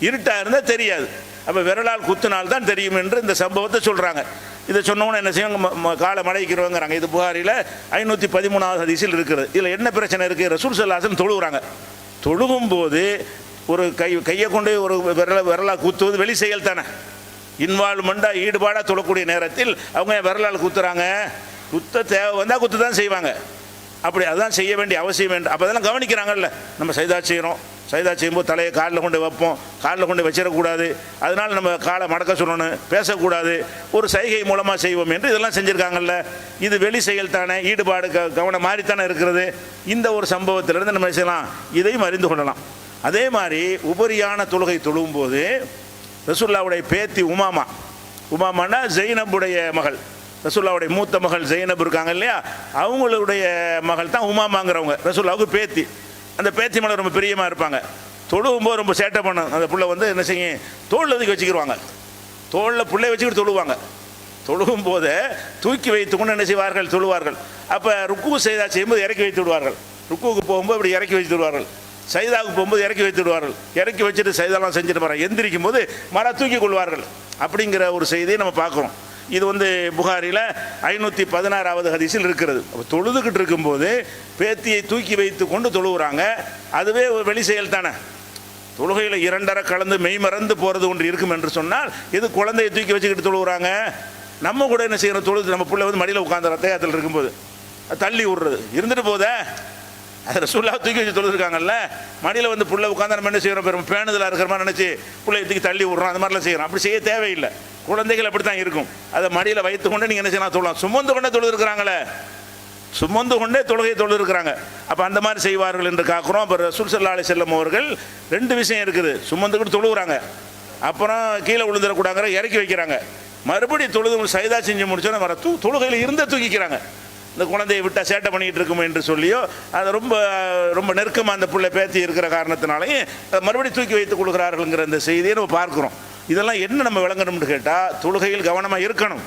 இருட்டாக இருந்தால் தெரியாது. அப்போ விரலால் குத்தினால்தான் தெரியும் என்று இந்த சம்பவத்தை சொல்கிறாங்க. இதை சொன்னவொன்னே என்ன செய்வாங்க, காலை மடைக்கிறவங்கிறாங்க. இது புகாரில் 513வது ஹதீஸில் இருக்கிறது. இதில் என்ன பிரச்சனை இருக்குது, ரசூல் ஸல்லல்லாஹு அலைஹி வஸல்லம் தொழுகிறாங்க. தொழுகும்போது ஒரு கையை கொண்டு ஒரு விரலால் குத்துவது வெளி செயல் தானே, இன்வால்மெண்ட்டாக ஈடுபாடாக தொழக்கூடிய நேரத்தில் அவங்க விரலால் குத்துறாங்க. குத்த தேவை வந்தால் குத்து தான் செய்வாங்க. அப்படி அதுதான் செய்ய வேண்டிய அவசியம் என்று அப்போ அதெல்லாம் கவனிக்கிறாங்கல்ல. நம்ம சஜிதா செய்கிறோம், சஜிதா செய்யும்போது தலையை காலில் கொண்டு வைப்போம், காலில் கொண்டு வச்சிடக்கூடாது, அதனால் நம்ம காலை மடக்க சொல்லணும், பேசக்கூடாது, ஒரு சைகை மூலமாக செய்வோம் என்று இதெல்லாம் செஞ்சுருக்காங்கல்ல. இது வெளி செயல் தானே, ஈடுபாடு கவனம் மாதிரி தானே இருக்கிறது. இந்த ஒரு சம்பவத்திலிருந்து நம்ம செய்யலாம், இதையும் அறிந்து கொள்ளலாம். அதே மாதிரி உபரியான தொழுகை தொழும்போது ரசூலுல்லாஹ்வுடைய பேத்தி உமாமானா ஜெய்னபுடைய மகள், ரசூலுல்லாஹ்வுடைய மூத்த மகள் ஜெய்னப் இருக்காங்க இல்லையா, அவங்களுடைய மகள் தான் உமாமாங்கிறவங்க, ரசூலுல்லாஹ்வுக்கு பேத்தி. அந்த பேத்தி மேலே ரொம்ப பிரியமாக இருப்பாங்க. தொழுகும்போது ரொம்ப சேட்டை பண்ணும். அந்த புள்ளை வந்து என்ன செய்யும், தோளில் தூக்கி வச்சுக்கிடுவாங்க, தோளில் புள்ளைய வச்சுக்கிட்டு தொழுவாங்க. தொழுகும் போது தூக்கி வைத்து கொண்டு என்ன செய்வார்கள், தொழுவார்கள். அப்போ ருக்கு சைதா செய்யும்போது இறக்கி வைத்து விடுவார்கள். ருக்குவுக்கு போகும்போது இப்படி இறக்கி வைத்து விடுவார்கள், சைதாவுக்கு போகும்போது இறக்கி வைத்து விடுவார்கள். இறக்கி வச்சுட்டு சைதாலாம் செஞ்சுட்டு போகிறாங்க, எந்திரிக்கும் போது தூக்கி கொள்வார்கள். அப்படிங்கிற ஒரு செய்தியை நம்ம பார்க்குறோம். இது வந்து புகாரில் 516வது ஹதீஸில் இருக்கிறது. அப்போ தொழுதுகிட்டு இருக்கும்போது பேத்தியை தூக்கி வைத்து கொண்டு தொழுகிறாங்க. அதுவே ஒரு வெளி செயல் தானே. தொழுகையில் இரண்டரை கலந்து மெய்மறந்து போகிறது ஒன்று இருக்கும் என்று சொன்னால் இது குழந்தையை தூக்கி வச்சுக்கிட்டு தொழுகிறாங்க. நம்ம கூட என்ன செய்யணும், தொழுது நம்ம பிள்ளை வந்து மடியில் உட்காந்து ரத்தையாத்தில் இருக்கும்போது தள்ளி விடுறது இருந்துட்டு போதே, அது ரசூலுல்லாஹ் தூக்கி வச்சு தொழுதுருக்காங்கல்ல. மடியில் வந்து புள்ள உட்காந்து நம்ம என்ன செய்கிறோம், பெரும் பேணுதலாக இருக்கிற மாதிரி நினச்சி பிள்ளையை தூக்கி தள்ளி விட்றோம், அந்த மாதிரிலாம் செய்கிறோம். அப்படி செய்ய தேவையில்லை. குழந்தைகள் அப்படி தான் இருக்கும். அதை மடியில் வைத்து கொண்டு நீங்கள் என்ன செய்யலாம், தொழலாம். சுமந்து கொண்டே தொழுதுருக்கிறாங்களே, சுமந்து கொண்டே தொழுகையை தொழுதுருக்கிறாங்க. அப்போ அந்த மாதிரி செய்வார்கள் என்று காக்கிறோம். அப்போ ரசூல் ஸல்லல்லாஹு அலைஹி வஸல்லம் அவர்கள் ரெண்டு விஷயம் இருக்குது, சுமந்துக்கிட்டு தொழுகிறாங்க, அப்புறம் கீழே விழுந்துடக்கூடாங்கிற இறக்கி வைக்கிறாங்க, மறுபடியும் தொழுது சைதா செஞ்சு முடிச்சோன்னே வர தொழுகையில் இருந்தே தூக்கிக்கிறாங்க. இந்த குழந்தையை விட்டால் சேட்டை பண்ணிக்கிட்டு இருக்குமோ என்று சொல்லியோ, அது ரொம்ப ரொம்ப நெருக்கமாக அந்த பிள்ளை பேத்தி இருக்கிற காரணத்தினாலையும் மறுபடியும் தூக்கி வைத்துக் கொள்கிறார்கள்ங்கிற இந்த செய்தியை நம்ம பார்க்குறோம். இதெல்லாம் என்ன நம்ம விளங்கணும்னு கேட்டால், தொழுகையில் கவனமாக இருக்கணும்,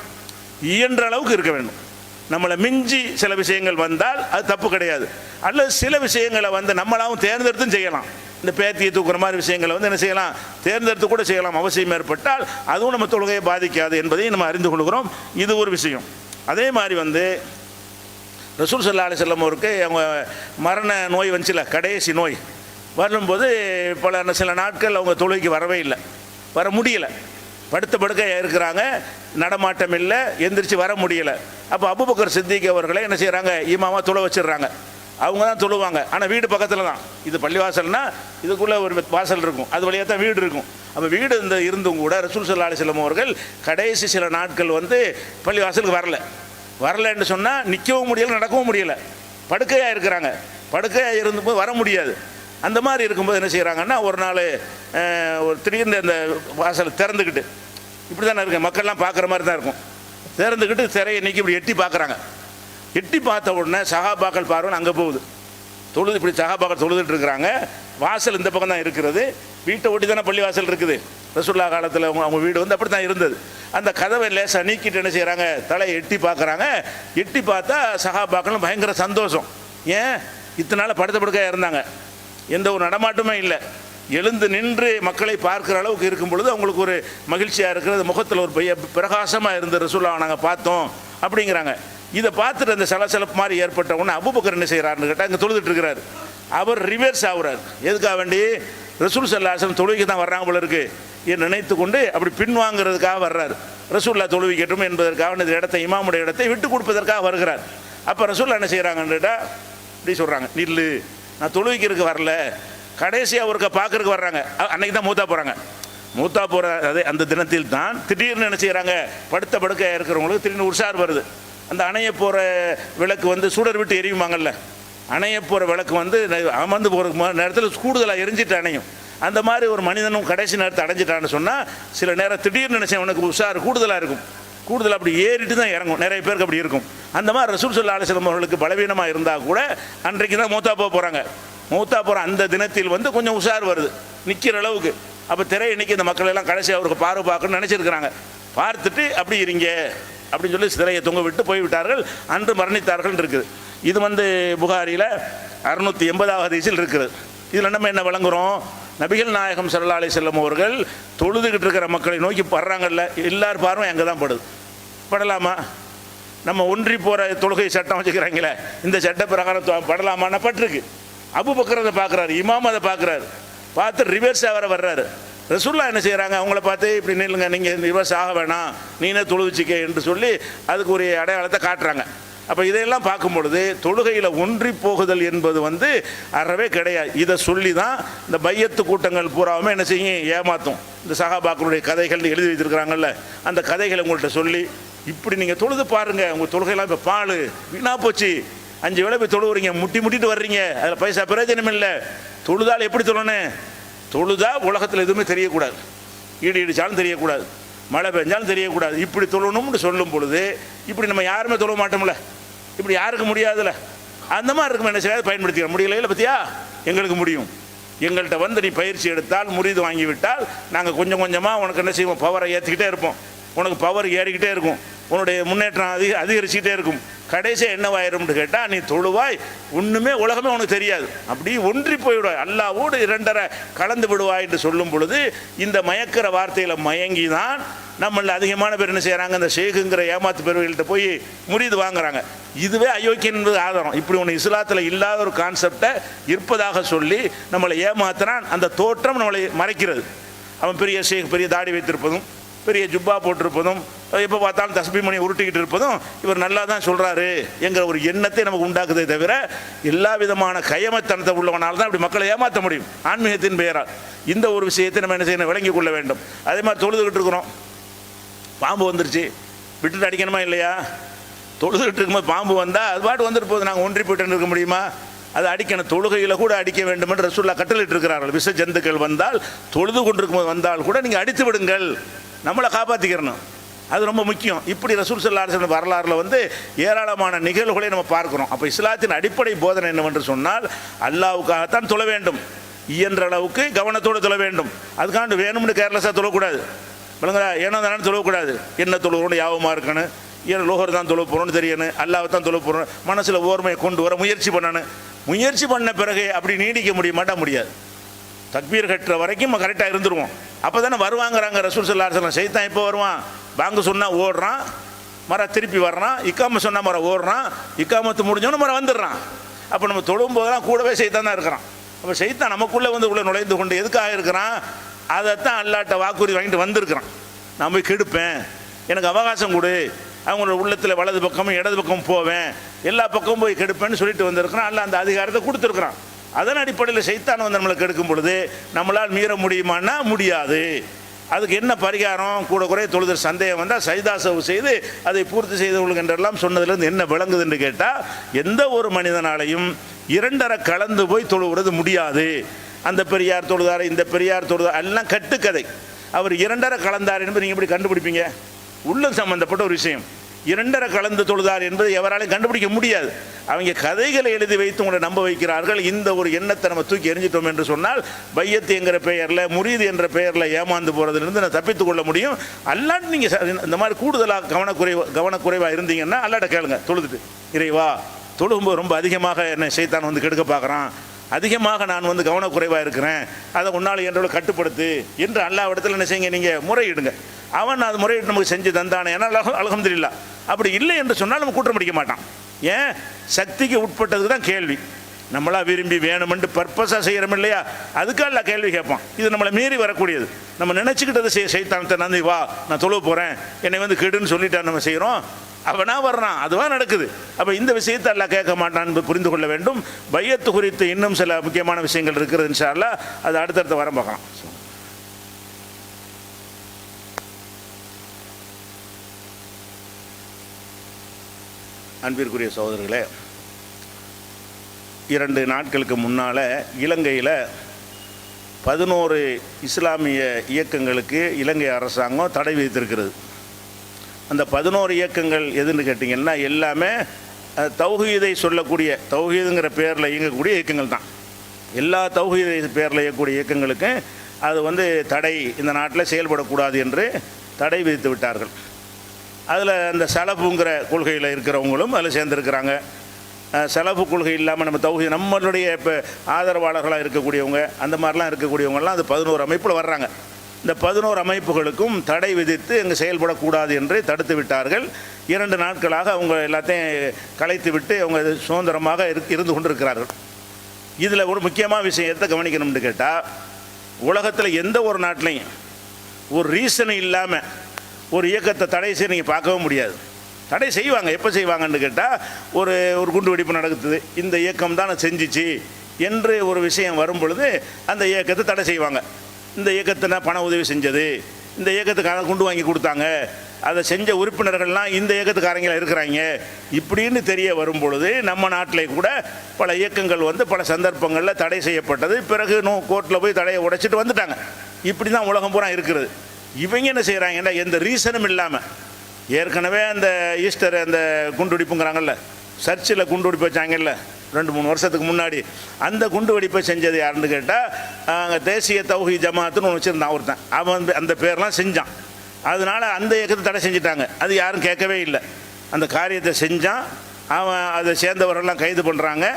இயன்ற அளவுக்கு இருக்க வேண்டும். நம்மளை மிஞ்சி சில விஷயங்கள் வந்தால் அது தப்பு கிடையாது. அல்லது சில விஷயங்களை வந்து நம்மளாவும் தேர்ந்தெடுத்தும் செய்யலாம். இந்த பேத்தியை தூக்குற மாதிரி விஷயங்களை வந்து என்ன செய்யலாம், தேர்ந்தெடுத்து கூட செய்யலாம். அவசியம் ஏற்பட்டால் அதுவும் நம்ம தொழுகையை பாதிக்காது என்பதையும் நம்ம அறிந்து கொள்கிறோம். இது ஒரு விஷயம். அதே மாதிரி வந்து ரசூல் ஸல்லல்லாஹு அலைஹி வஸல்லம் அவருக்கு அவங்க மரண நோய் வந்துச்சுல, கடைசி நோய் வரும்போது சில நாட்கள் அவங்க தொழுகைக்கு வரவே இல்லை, வர முடியலை, படுத்த படுக்க இருக்கிறாங்க, நடமாட்டம் இல்லை, எந்திரிச்சு வர முடியலை. அப்போ அபூபக்கர் சித்திக் அவர்களே என்ன செய்கிறாங்க, இமாமா தொழ வச்சிடுறாங்க. அவங்க தான் தொழுவாங்க. ஆனால் வீடு பக்கத்தில் தான். இது பள்ளிவாசல்னா இதுக்குள்ளே ஒரு வாசல் இருக்கும், அது வழியாக தான் வீடு இருக்கும். அப்போ வீடு இருந்தும் கூட ரசூல் ஸல்லல்லாஹு அலைஹி வஸல்லம் அவர்கள் கடைசி சில நாட்கள் பள்ளிவாசலுக்கு வரலன்னு சொன்னால் நிற்கவும் முடியலை, நடக்கவும் முடியலை, படுக்கையாக இருக்கிறாங்க. படுக்கையாக இருந்தபோது வர முடியாது. அந்த மாதிரி இருக்கும்போது என்ன செய்கிறாங்கன்னா, ஒரு நாள் ஒரு திடீர்னு அந்த வாசலை திறந்துக்கிட்டு, இப்படி தானே இருக்கு, மக்கள்லாம் பார்க்குற மாதிரி தான் இருக்கும், திறந்துக்கிட்டு திரையை நீக்கி இப்படி எட்டி பார்க்குறாங்க. எட்டி பார்த்த உடனே சஹாபாக்கள் பார்வை அங்கே போகுது. இப்படி சஹாபாக்கள் தொழுதுட்டு இருக்கிறாங்க. வாசல் இந்த பக்கம் தான் இருக்கிறது. வீட்டை ஒட்டி தானே பள்ளி வாசல் இருக்குது. ரசூலுல்லாஹ் காலத்தில் அவங்க வீடு அப்படி தான் இருந்தது. அந்த கதவை லேசாக நீக்கிட்டு என்ன செய்கிறாங்க, தலையை எட்டி பார்க்குறாங்க. எட்டி பார்த்தா சஹாபாக்களும் பயங்கர சந்தோஷம். ஏன், இத்தனை நாள் படுக்கையாக இருந்தாங்க, எந்த ஒரு நடமாட்டமே இல்லை. எழுந்து நின்று மக்களை பார்க்குற அளவுக்கு இருக்கும் பொழுது அவங்களுக்கு ஒரு மகிழ்ச்சியாக இருக்கிறது. முகத்தில் ஒரு பிரகாசமாக இருந்த ரசூலுல்லாஹ் நாங்கள் பார்த்தோம் அப்படிங்கிறாங்க. இதை பார்த்துட்டு அந்த சலசலப்பு மாதிரி ஏற்பட்ட உடனே அபூபக்கர் என்ன செய்கிறாருன்னு கேட்டால், இங்கே தொழுதுட்டு இருக்கிறார். அவர் ரிவர்ஸ் ஆகுறார். எதுக்காக வேண்டி, ரசூல் ஸல்லல்லாஹு அலைஹி வஸல்லம் தொழுவிக்கு தான் வர்றாங்க போல இருக்கு என்று நினைத்து கொண்டு அப்படி பின்வாங்கிறதுக்காக வர்றார். ரசூலுல்லாஹ் தொழுவிக்கட்டும் என்பதற்காக இந்த இடத்தை, இமாமுடைய இடத்தை விட்டு கொடுப்பதற்காக வருகிறார். அப்போ ரசூலுல்லாஹ் என்ன செய்கிறாங்கன்னு கேட்டால், இப்படி சொல்கிறாங்க, நில்லு, நான் தொழுவிக்கிறதுக்கு வரல, கடைசியாக அவருக்கு பார்க்கறதுக்கு வர்றாங்க. அன்னைக்கு தான் மூத்தா போகிறாங்க. மூத்தா போகிற அந்த தினத்தில் தான் திடீர்னு என்ன செய்கிறாங்க, படுக்கையாக இருக்கிறவங்களுக்கு திடீர்னு உஷார் வருது. அந்த அணைய போகிற விளக்கு சுடர் விட்டு எரியுமாங்கல்ல, அணைய போகிற விளக்கு அமர்ந்து போகிற நேரத்தில் கூடுதலாக எரிஞ்சிட்டு அணையும். அந்த மாதிரி ஒரு மனிதனும் கடைசி நேரத்தை அடைஞ்சிட்டான்னு சொன்னால் சில நேரம் திடீர்னு நினச்சேன் உனக்கு உஷார் கூடுதலாக இருக்கும், கூடுதலாக அப்படி ஏறிட்டு தான் இறங்கும். நிறைய பேருக்கு அப்படி இருக்கும். அந்த மாதிரி ரசூல் ஸல்லல்லாஹு அலைஹி வஸல்லம் அவர்களுக்கு பலவீனமாக இருந்தால் கூட அன்றைக்கு தான் மூத்தா போகிறாங்க. மூத்தா போகிற அந்த தினத்தில் கொஞ்சம் உஷார் வருது, நிற்கிற அளவுக்கு. அப்போ திரை இன்னைக்கு இந்த மக்கள் எல்லாம் கடைசி அவருக்கு பார்வை பார்க்கணும்னு நினச்சிருக்கிறாங்க. பார்த்துட்டு அப்படி இருங்க அப்படின்னு சொல்லி சிலையை தொங்க விட்டு போய்விட்டார்கள். அன்று மரணித்தார்கள் இருக்குது. இது புகாரியில் 680வது ஹதீஸில் இருக்குது. இதில் நம்ம என்ன விளங்குறோம், நபிகள் நாயகம் ஸல்லல்லாஹு அலைஹி வஸல்லம் அவர்கள் தொழுதுகிட்டு இருக்கிற மக்களை நோக்கி படுறாங்கல்ல, எல்லார் பார்வை அங்கே தான் படலாமா? நம்ம ஒன்றி போகிற தொழுகை சட்டம் வச்சுக்கிறாங்களே, இந்த சட்ட பிரகாரம் படலாமான்னா பட்டிருக்கு. அபூபக்கர் அதை பார்க்குறாரு, இமாம் அதை பார்க்குறாரு. பார்த்து ரிவர்ஸாக வர்றாரு. ரசூலுல்லாஹ் என்ன செய்கிறாங்க, அவங்கள பார்த்து இப்படி நில்லுங்க, நீங்கள் ரிவர்ஸ் ஆக வேணாம், நீனே தொழுவிச்சிக்க என்று சொல்லி அதுக்கு ஒரு அடையாளத்தை காட்டுறாங்க. அப்போ இதையெல்லாம் பார்க்கும் பொழுது தொழுகையில் ஒன்றி போகுதல் என்பது அறவே கிடையாது. இதை சொல்லி தான் இந்த பையத்து கூட்டங்கள் பூராவுமே என்ன செய்யும், ஏமாற்றும். இந்த சஹாபாக்களுடைய கதைகள் எழுதி வைத்திருக்கிறாங்கல்ல, அந்த கதைகளை உங்கள்கிட்ட சொல்லி இப்படி நீங்கள் தொழுது பாருங்கள், உங்கள் தொழுகையெல்லாம் இப்போ பால் வீணாக போச்சு, 5 வேளை போய் தொழுவுறீங்க, முட்டிட்டு வர்றீங்க, அதில் பைசா பிரயோஜனம் இல்லை. தொழுதால் எப்படி தொழணும், தொழுதா உலகத்தில் எதுவுமே தெரியக்கூடாது, ஈடு இடிச்சாலும் தெரியக்கூடாது, மழை பெஞ்சாலும் தெரியக்கூடாது, இப்படி தொழணும்னு சொல்லும் பொழுது இப்படி நம்ம யாருமே தொழ மாட்டோம்ல, இப்படி யாருக்கு முடியாதுல்ல. அந்த மாதிரி இருக்கும். என்ன செய்யாது, பயன்படுத்திக்க முடியல. பற்றியா, எங்களுக்கு முடியும். எங்கள்கிட்ட நீ பயிற்சி எடுத்தால், முறிது வாங்கிவிட்டால், நாங்கள் கொஞ்சம் கொஞ்சமாக உனக்கு என்ன செய்வோம், பவரை ஏற்றிக்கிட்டே இருப்போம். உனக்கு பவர் ஏறிக்கிட்டே இருக்கும், உன்னுடைய முன்னேற்றம் அதிகரிச்சுக்கிட்டே இருக்கும். கடைசியாக என்னவாயிரும்னு கேட்டால், நீ தொழுவாய், ஒன்றுமே உலகமே உனக்கு தெரியாது, அப்படி ஒன்றி போய்விடுவாய், அல்லாவோடு 2.5 கலந்து விடுவாய் என்று சொல்லும் பொழுது இந்த மயக்கிற வார்த்தையில் மயங்கி தான் நம்மள அதிகமான பேர் என்ன செய்கிறாங்க, இந்த ஷேக்குங்கிற ஏமாத்து பெருவர்கள்ட்ட போய் முறிது வாங்குறாங்க. இதுவே அயோக்கியம் என்பது ஆதாரம். இப்படி ஒன்று இஸ்லாத்தில் இல்லாத ஒரு கான்செப்டை இருப்பதாக சொல்லி நம்மளை ஏமாத்தினான். அந்த தோற்றம் நம்மளை மறைக்கிறது. அவன் பெரிய ஷேக், பெரிய தாடி வைத்திருப்பதும், பெரிய ஜுப்பா போட்டிருப்பதும், எப்போ பார்த்தாலும் தஸ்பீ மணி உருட்டிக்கிட்டு இருப்பதும், இவர் நல்லா தான் சொல்கிறாரு என்கிற ஒரு எண்ணத்தை நமக்கு உண்டாக்குதே தவிர எல்லா விதமான கயமத்தனத்தை உள்ளவனால் தான் இப்படி மக்களை ஏமாற்ற முடியும் ஆன்மீகத்தின் பெயரால். இந்த ஒரு விஷயத்தை நம்ம என்ன செய்யணும், விளங்கி கொள்ள வேண்டும். அதே மாதிரி தொழுதுகிட்டு இருக்கிறோம், பாம்பு வந்துருச்சு, விட்டுட்டு அடிக்கணுமா இல்லையா? தொழுதுகிட்டு இருக்கும்போது பாம்பு வந்தால் அது பாட்டு வந்துட்டு போகுது, நாங்கள் ஒன்றி போய்ட்டு இருக்க முடியுமா? அது அடிக்கணும். தொழுகையில் கூட அடிக்க வேண்டும் என்று ரசூலுல்லாஹ் கட்டளையிட்டு இருக்கிறார்கள். விஷ ஜந்துக்கள் வந்தால், தொழுது கொண்டிருக்கும் போது வந்தால் கூட நீங்கள் அடித்து விடுங்கள், நம்மளை காப்பாற்றிக்கிறணும். அது ரொம்ப முக்கியம். இப்படி ரசூல் ஸல்லல்லாஹு அலைஹி வஸல்லம் வரலாறுல ஏராளமான நிகழ்வுகளை நம்ம பார்க்குறோம். அப்போ இஸ்லாத்தின் அடிப்படை போதனை என்னவென்று சொன்னால், அல்லாஹ்வுக்காகத்தான் தொழ வேண்டும், இயன்ற அளவுக்கு கவனத்தோடு தொழ வேண்டும். அதுக்காண்டு வேணும்னு கேர்லெஸ்ஸாக தொழக்கூடாது. விளங்குதா? ஏனோ தானே தொழக்கூடாது. என்ன தொழுகிறோன்னு யாபமாக இருக்கணும், ஏன் லோகர் தான் தொழ போகிறோன்னு தெரியணும், அல்லாஹ் தான் தொழ போகிறோம், மனசில் ஓர்மையை கொண்டு வர முயற்சி பண்ணணும். முயற்சி பண்ண பிறகு அப்படி நீடிக்க முடியாது. தக்பீர் கட்டுற வரைக்கும் நம்ம கரெக்டாக இருந்துருவோம். அப்போ தானே வருவாங்கிறாங்க ரசூல் ஸல்லல்லாஹு அலைஹி வஸல்லம். சைத்தான் எப்போ வருவான், பாங்கு சொன்னால் ஓடுறான், திருப்பி வர்றான், இக்காம சொன்னால் ஓடுறான், இக்காமத்து முடிஞ்சோன்னு வந்துடுறான். அப்போ நம்ம தொழும் போதெல்லாம் கூடவே சைத்தான் தான் இருக்கிறான். அப்போ சைத்தான் நமக்குள்ளே உள்ள நுழைந்து கொண்டு எதுக்காக இருக்கிறான், அதைத்தான் அல்லாட்ட வாக்குறுதி வாங்கிட்டு வந்திருக்கிறான். நான் போய் கெடுப்பேன், எனக்கு அவகாசம் கொடு, அவங்களோட உள்ளத்தில் வலது பக்கமும் இடது பக்கம் போவேன், எல்லா பக்கமும் போய் கெடுப்பேன்னு சொல்லிட்டு வந்திருக்கிறான். அல்ல அந்த அதிகாரத்தை கொடுத்துருக்குறான். அதன் அடிப்படையில் சைத்தான் வந்து நம்மளை கெடுக்கும் பொழுது நம்மளால் மீற முடியுமான்னா முடியாது. அதுக்கு என்ன பரிகாரம்? கூட குறைய தொழுதல் சந்தேகம் வந்தால் சைதாசவு செய்து அதை பூர்த்தி செய்தவர்களுக்கு என்றெல்லாம் சொன்னதுலேருந்து என்ன விளங்குதுன்னு கேட்டால், எந்த ஒரு மனிதனாலையும் இரண்டரை கலந்து போய் தொழுகிறது முடியாது. அந்த பெரியார் தொழுதார், இந்த பெரியார் தொழுதார், எல்லாம் கட்டுக்கதை. அவர் இரண்டரை கலந்தார் என்பது நீங்கள் எப்படி கண்டுபிடிப்பீங்க? உள்ளம் சம்பந்தப்பட்ட ஒரு விஷயம். இரண்டரை கலந்து தொழுதார் என்பது எவராலையும் கண்டுபிடிக்க முடியாது. அவங்க கதைகளை எழுதி வைத்து உங்களை நம்ப வைக்கிறார்கள். இந்த ஒரு எண்ணத்தை நம்ம தூக்கி எறிஞ்சிட்டோம் என்று சொன்னால் பையத்து என்கிற பெயரில், முரீது என்ற பெயரில் ஏமாந்து போகிறதுலேருந்து நான் தப்பித்துக் கொள்ள முடியும். அல்லாட்டு நீங்கள் இந்த மாதிரி கூடுதலாக கவனக்குறைவாக இருந்தீங்கன்னா அல்லாட்ட கேளுங்க. தொழுதுட்டு, இறைவா தொழுகும்போது ரொம்ப அதிகமாக என்னை சைத்தான் வந்து கெடுக்க பார்க்குறான், அதிகமாக நான் வந்து கவனக்குறைவாக இருக்கிறேன், அதை உன்னால் என்றோட கட்டுப்படுத்து என்று அல்லாஹ்விடத்தில் என்ன செய்யுங்க, நீங்கள் முறையிடுங்க. அவன் அது முறையிட்டு நமக்கு செஞ்சு தந்தானே, ஏன்னா அல்ஹம்துலில்லாஹ். அப்படி இல்லை என்று சொன்னால் நம்ம குற்றம் பிடிக்க மாட்டான். ஏன்? சக்திக்கு உட்பட்டதுக்கு தான் கேள்வி. நம்மளா விரும்பி வேணுமென்று பர்பஸாக செய்கிறோம் இல்லையா, அதுக்கு அல்ல கேள்வி கேட்பான். இது நம்மளை மீறி வரக்கூடியது. நம்ம நினச்சிக்கிட்டது சைத்தானத்தை நந்தி வா நான் தொழுவ போகிறேன் என்னை வந்து கெடுன்னு சொல்லிட்டா நம்ம செய்கிறோம். அவனா வர்றான், அதுவா நடக்குது. அப்போ இந்த விஷயத்தை எல்லாம் கேட்க மாட்டான் என்பது புரிந்து கொள்ள வேண்டும். பையத்து குறித்து இன்னும் சில முக்கியமான விஷயங்கள் இருக்கிறது. இன்ஷா அல்லாஹ் அது அடுத்தடுத்த வரம் பார்க்கலாம். அன்பிற்குரிய சகோதரர்களே, 2 நாட்களுக்கு முன்னால் இலங்கையில் 11 இஸ்லாமிய இயக்கங்களுக்கு இலங்கை அரசாங்கம் தடை விதித்திருக்கிறது. அந்த 11 இயக்கங்கள் எதுன்னு கேட்டிங்கன்னா எல்லாமே தௌஹீதை சொல்லக்கூடிய, தௌஹீதுங்கிற பேரில் இயங்கக்கூடிய இயக்கங்கள் தான். எல்லா தௌஹீதை பேரில் இயக்கக்கூடிய இயக்கங்களுக்கு அது வந்து தடை, இந்த நாட்டில் செயல்படக்கூடாது என்று தடை விதித்து விட்டார்கள். அதில் அந்த சலஃபுங்கிற கொள்கையில் இருக்கிறவங்களும் அதில் சேர்ந்துருக்கிறாங்க. சலஃபு கொள்கை இல்லாமல் நம்ம தௌஹீத் நம்மளுடைய இப்போ ஆதரவாளர்களாக இருக்கக்கூடியவங்க, அந்த மாதிரிலாம் இருக்கக்கூடியவங்கெல்லாம் அது 11 அமைப்பில் வர்றாங்க. இந்த 11 அமைப்புகளுக்கும் தடை விதித்து அங்கே செயல்படக்கூடாது என்று தடுத்து விட்டார்கள். 2 நாட்களாக அவங்க எல்லாத்தையும் கலைத்து விட்டு அவங்க சுதந்திரமாக இருந்து கொண்டிருக்கிறார்கள். இதில் ஒரு முக்கியமான விஷயத்தை கவனிக்கணும்னு கேட்டால், உலகத்தில் எந்த ஒரு நாட்டிலையும் ஒரு ரீசன் இல்லாமல் ஒரு இயக்கத்தை தடை செய்ய நீங்கள் பார்க்கவும் முடியாது. தடை செய்வாங்க. எப்போ செய்வாங்கன்னு கேட்டால், ஒரு குண்டு வெடிப்பு நடக்குது, இந்த இயக்கம் தான் செஞ்சிச்சு என்று ஒரு விஷயம் வரும் பொழுது அந்த இயக்கத்தை தடை செய்வாங்க. இந்த இயக்கத்தை பண உதவி செஞ்சது, இந்த இயக்கத்துக்காக குண்டு வாங்கி கொடுத்தாங்க, அதை செஞ்ச உறுப்பினர்கள்லாம் இந்த இயக்கத்துக்காரங்களாக இருக்கிறாங்க இப்படின்னு தெரிய வரும் பொழுது நம்ம நாட்டிலே கூட பல இயக்கங்கள் வந்து பல சந்தர்ப்பங்களில் தடை செய்யப்பட்டது. பிறகு கோர்ட்டில் போய் தடையை உடைச்சிட்டு வந்துட்டாங்க. இப்படி தான் உலகம் பூரா இருக்கிறது. இவங்க என்ன செய்கிறாங்கன்னா, எந்த ரீசனும் இல்லாமல், ஏற்கனவே அந்த ஈஸ்டர் அந்த குண்டுவெடிப்புங்கிறாங்கல்ல, சர்ச்சில் குண்டுவெடிப்பு வச்சாங்கல்ல 2-3 வருஷத்துக்கு முன்னாடி, அந்த குண்டு வெடிப்பை செஞ்சது யாருன்னு கேட்டால் அங்கே தேசிய தௌஹீத் ஜமாத்துன்னு ஒன்று வச்சுருந்தான் ஒருத்தன். அவன் அந்த பேர்லாம் செஞ்சான். அதனால் அந்த இயக்கத்தை தடை செஞ்சுட்டாங்க. அது யாரும் கேட்கவே இல்லை. அந்த காரியத்தை செஞ்சான், அவன் அதை சேர்ந்தவர்கள்லாம் கைது பண்ணுறாங்க,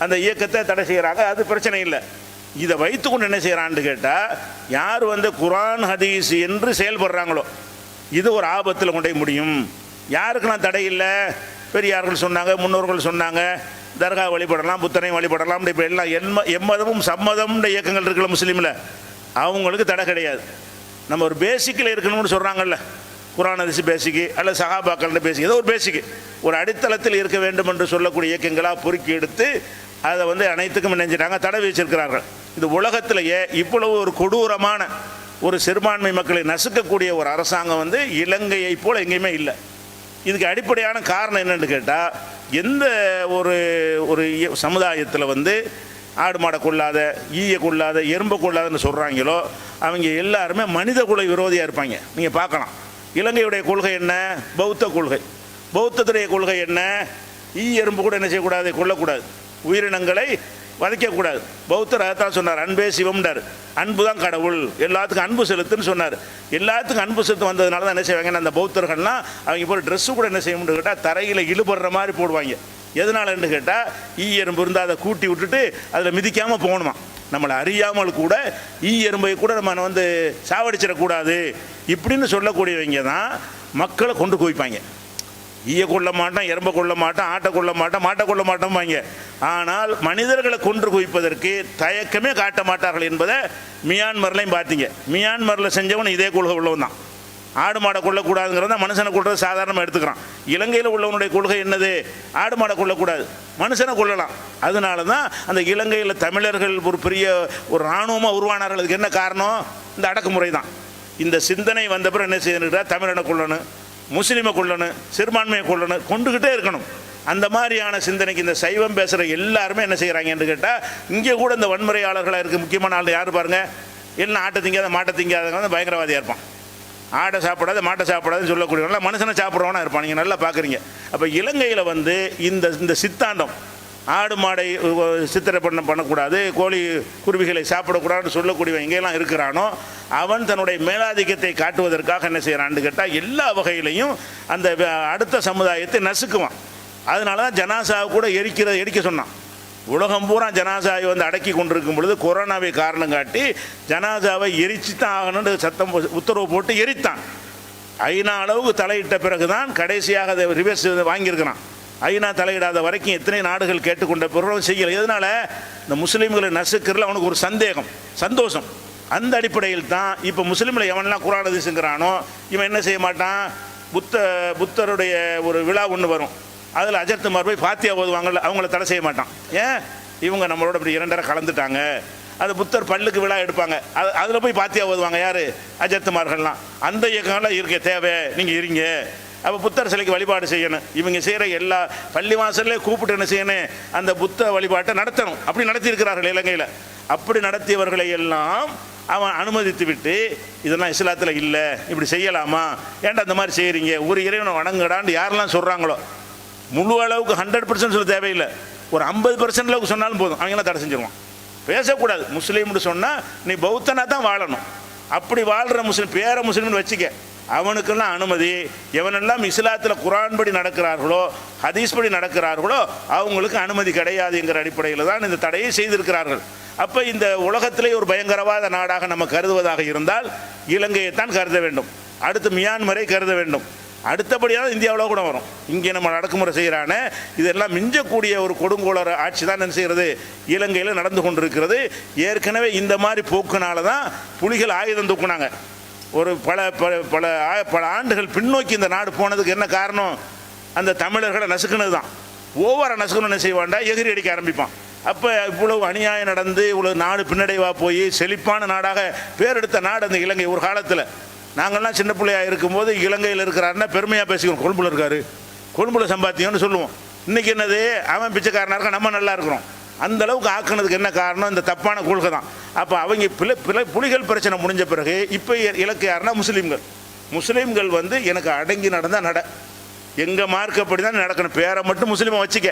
அந்த இயக்கத்தை தடை செய்கிறாங்க. அது பிரச்சனை இல்லை. இதை வைத்துக்கொண்டு என்ன செய்கிறான்னு கேட்டால், யார் வந்து குர்ஆன் ஹதீஸ் என்று செயல்படுறாங்களோ இது ஒரு ஆபத்தில் கொண்டே முடியும். யாருக்கெல்லாம் தடை இல்லை? பெரியார்கள் சொன்னாங்க, முன்னோர்கள் சொன்னாங்க, தர்கா வழிபடலாம், புத்தனையும் வழிபடலாம், இப்போ எல்லாம் எம்மதமும் சம்மதம்ன்ற இயக்கங்கள் இருக்குல்ல முஸ்லீமில், அவங்களுக்கு தடை கிடையாது. நம்ம ஒரு பேசிக்கில் இருக்கணும்னு சொல்கிறாங்கல்ல, குர்ஆன் ஹதீஸ் பேசிக்கு அல்லது சஹாபாக்கள்ன்ற பேசிக், ஏதோ ஒரு பேசிக்கு ஒரு அடித்தளத்தில் இருக்க வேண்டும் என்று சொல்லக்கூடிய இயக்கங்களாக பொறுக்கி எடுத்து அதை வந்து அனைத்துக்கும் நினைஞ்சிட்டாங்க, தடை வச்சிருக்கிறார்கள். இது உலகத்திலேயே இவ்வளவு ஒரு கொடூரமான ஒரு சிறுபான்மை மக்களை நசுக்கக்கூடிய ஒரு அரசாங்கம் வந்து இலங்கையை போல் எங்கேயுமே இல்லை. இதுக்கு அடிப்படையான காரணம் என்னென்னு கேட்டால், எந்த ஒரு ஒரு சமுதாயத்தில் வந்து ஆடு மாடை கொள்ளாத, ஈயை கொள்ளாத, எறும்பை கொள்ளாதன்னு சொல்கிறாங்களோ அவங்க எல்லாருமே மனித குல விரோதியாக இருப்பாங்க. நீங்கள் பார்க்கலாம். இலங்கையுடைய கொள்கை என்ன? பௌத்த கொள்கை. பௌத்தத்துடைய கொள்கை என்ன? ஈ எறும்பு கூட என்ன செய்யக்கூடாது, கொல்லக்கூடாது, உயிரினங்களை வதைக்கக்கூடாது. பௌத்தர் அதைத்தான் சொன்னார், அன்பே சிவம்டார், அன்பு தான் கடவுள், எல்லாத்துக்கும் அன்பு செலுத்துன்னு சொன்னார். எல்லாத்துக்கும் அன்பு செலுத்து வந்ததுனால தான் என்ன செய்வாங்கன்னா, அந்த பௌத்தர்கள்லாம் அவங்க போய் ட்ரெஸ்ஸு கூட என்ன செய்யணும்னு கேட்டால் தரையில் இழுபடுற மாதிரி போடுவாங்க. எதனாலன்னு கேட்டால், ஈ எறும்பு இருந்தால் அதை கூட்டி விட்டுட்டு அதில் மிதிக்காமல் போகணுமா. நம்மளை அறியாமல் கூட ஈ எறும்பை கூட நம்ம வந்து சாவடிச்சிடக்கூடாது இப்படின்னு சொல்லக்கூடியவங்க தான் மக்களை கொண்டு குவிப்பாங்க. ஈய கொள்ள மாட்டான், எறும்பை கொள்ள மாட்டான், ஆட்டை கொள்ள மாட்டான், மாட்டை கொள்ள மாட்டோம் வாங்க. ஆனால் மனிதர்களை கொன்று குவிப்பதற்கு தயக்கமே காட்ட மாட்டார்கள் என்பதை மியான்மர்லையும் பார்த்தீங்க. மியான்மரில் செஞ்சவன் இதே கொள்கை உள்ளவன் தான். ஆடு மாடை கொள்ளக்கூடாதுங்கிறத மனுஷனை கொள்றது சாதாரணமாக எடுத்துக்கிறான். இலங்கையில் உள்ளவனுடைய கொள்கை என்னது? ஆடு மாடை கொள்ளக்கூடாது, மனுஷனை கொள்ளலாம். அதனால தான் அந்த இலங்கையில் தமிழர்கள் ஒரு பெரிய ஒரு இராணுவமாக உருவானார்கள். அதுக்கு என்ன காரணம்? இந்த அடக்குமுறை தான். இந்த சிந்தனை வந்த பிறகு என்ன செய்யணுன்றா, தமிழனை கொள்ளணும், முஸ்லீமை கொள்ளணும், சிறுபான்மையை கொள்ளணும், கொண்டுக்கிட்டே இருக்கணும். அந்த மாதிரியான சிந்தனைக்கு இந்த சைவம் பேசுகிற எல்லாருமே என்ன செய்கிறாங்கன்னு கேட்டால், இங்கே கூட இந்த வன்முறையாளர்களாக இருக்க முக்கியமான ஆள் யார் பாருங்கள், எல்லாம் ஆட்டை திங்காத மாட்டை திங்காதவங்க வந்து பயங்கரவாதியாக இருப்பான். ஆடை சாப்பிடாத மாட்டை சாப்பிடாதுன்னு சொல்லக்கூடியவங்கள மனுஷனை சாப்பிட்றவனா இருப்பான். நீங்கள் நல்லா பார்க்குறீங்க. அப்போ இலங்கையில் வந்து இந்த சித்தாந்தம், ஆடு மாடை சித்திரை பண்ணக்கூடாது, கோழி குருவிகளை சாப்பிடக்கூடாதுன்னு சொல்லக்கூடியவன் எங்கெல்லாம் இருக்கிறானோ அவன் தன்னுடைய மேலாதிக்கத்தை காட்டுவதற்காக என்ன செய்கிறான்னு கேட்டால், எல்லா வகையிலையும் அந்த அடுத்த சமுதாயத்தை நசுக்குவான். அதனால தான் ஜனாசாவை கூட எரிக்க சொன்னான். உலகம் பூரா ஜனாசாவை வந்து அடக்கி கொண்டிருக்கும் பொழுது கொரோனாவை காரணம் காட்டி ஜனாசாவை எரிச்சு தான் ஆகணும்னு உத்தரவு போட்டு எரித்தான். ஐநா அளவுக்கு தலையிட்ட பிறகு தான் கடைசியாக அதை ரிவர்ஸ் வாங்கியிருக்கிறான். ஐநா தலையிடாத வரைக்கும் எத்தனை நாடுகள் கேட்டுக்கொண்ட பிறகு செய்யலை. எதனால்? இந்த முஸ்லீம்களை நசுக்கிறதுல அவனுக்கு ஒரு சந்தோஷம். அந்த அடிப்படையில் தான் இப்போ முஸ்லீம்களை எவனெல்லாம் குர்ஆன் ஹதீஸ்ங்கிறானோ இவன் என்ன செய்ய மாட்டான், புத்தருடைய ஒரு விழா ஒன்று வரும், அதில் அஜர்த்துமார் போய் ஃபாத்தியா ஓதுவாங்கள்ல, அவங்கள தடை செய்ய மாட்டான். ஏன்? இவங்க நம்மளோட இப்படி 2 கலந்துட்டாங்க. அது புத்தர் பல்லுக்கு விழா எடுப்பாங்க, அதில் போய் ஃபாத்தியா ஓதுவாங்க. யார்? அஜர்த்துமார்கள்லாம். அந்த இயக்கங்கள்லாம் இருக்க தேவை, நீங்கள் இருங்க. அப்போ புத்தர் சிலைக்கு வழிபாடு செய்யணும். இவங்க செய்கிற எல்லா பள்ளி வாசல்லே கூப்பிட்டு என்ன செய்யணும், அந்த புத்த வழிபாட்டை நடத்தணும். அப்படி நடத்தியிருக்கிறார்கள் இலங்கையில். அப்படி நடத்தியவர்களை எல்லாம் அவன் அனுமதித்து விட்டு, இதெல்லாம் இஸ்லாத்தில் இல்லை, இப்படி செய்யலாமா, ஏன்டா அந்த மாதிரி செய்கிறீங்க, ஒரு இறைவனை வணங்கடான்னு யாரெல்லாம் சொல்கிறாங்களோ, முழு அளவுக்கு 100% சொல்ல தேவையில்லை, ஒரு 50% அளவுக்கு சொன்னாலும் போதும், அவங்களாம் தடை செஞ்சிருவான். பேசக்கூடாது. முஸ்லீம்னு சொன்னால் நீ பௌத்தனாக தான் வாழணும். அப்படி வாழ்கிற முஸ்லீம் பேர முஸ்லீம்னு வச்சுக்க, அவனுக்கெல்லாம் அனுமதி. எவனெல்லாம் இஸ்லாத்தில் குர்ஆன் படி நடக்கிறார்களோ, ஹதீஸ் படி நடக்கிறார்களோ அவங்களுக்கு அனுமதி கிடையாதுங்கிற அடிப்படையில் தான் இந்த தடையை செய்திருக்கிறார்கள். அப்போ இந்த உலகத்திலே ஒரு பயங்கரவாத நாடாக நம்ம கருதுவதாக இருந்தால் இலங்கையைத்தான் கருத வேண்டும், அடுத்து மியான்மரை கருத வேண்டும், அடுத்தபடியாக இந்தியாவில் கூட வரும். இங்கே நம்ம அடக்குமுறை செய்கிறானே, இதெல்லாம் மிஞ்சக்கூடிய ஒரு கொடுங்கோளர் ஆட்சி தான் என்ன செய்கிறது, இலங்கையில் நடந்து கொண்டிருக்கிறது. ஏற்கனவே இந்த மாதிரி போக்குனால தான் புலிகள் ஆயுதம் தூக்குனாங்க. ஒரு பல ஆண்டுகள் பின்னோக்கி இந்த நாடு போனதுக்கு என்ன காரணம்? அந்த தமிழர்களை நசுக்குனது தான். ஓவராக நசுக்கணும் என்ன செய்வான்டா, எகிரி அடிக்க ஆரம்பிப்பான். அப்போ இவ்வளவு அநியாயம் நடந்து இவ்வளவு நாடு பின்னடைவாக போய் செழிப்பான நாடாக பேரெடுத்த நாடு அந்த இலங்கை. ஒரு காலத்தில் நாங்கள்லாம் சின்ன பிள்ளையாக இருக்கும்போது இலங்கையில் இருக்கிறாருன்னா பெருமையாக பேசிக்கிறோம், கொழும்புல இருக்காரு, கொழும்புல சம்பாத்தியம்னு சொல்லுவோம். இன்றைக்கி என்னது, அவன் பிச்சைக்காரனாக இருக்க, நம்ம நல்லா இருக்கிறோம். அந்த அளவுக்கு ஆக்குனதுக்கு என்ன காரணம்? இந்த தப்பான கொள்கை தான். அப்போ அவங்க புலிகள் பிரச்சனை முடிஞ்ச பிறகு இப்போ இலக்கு யாருன்னா முஸ்லீம்கள் வந்து எனக்கு அடங்கி நடந்தால் எங்கள் மார்க்கப்படி தான் நடக்கணும், பேரை மட்டும் முஸ்லீமை வச்சுக்க,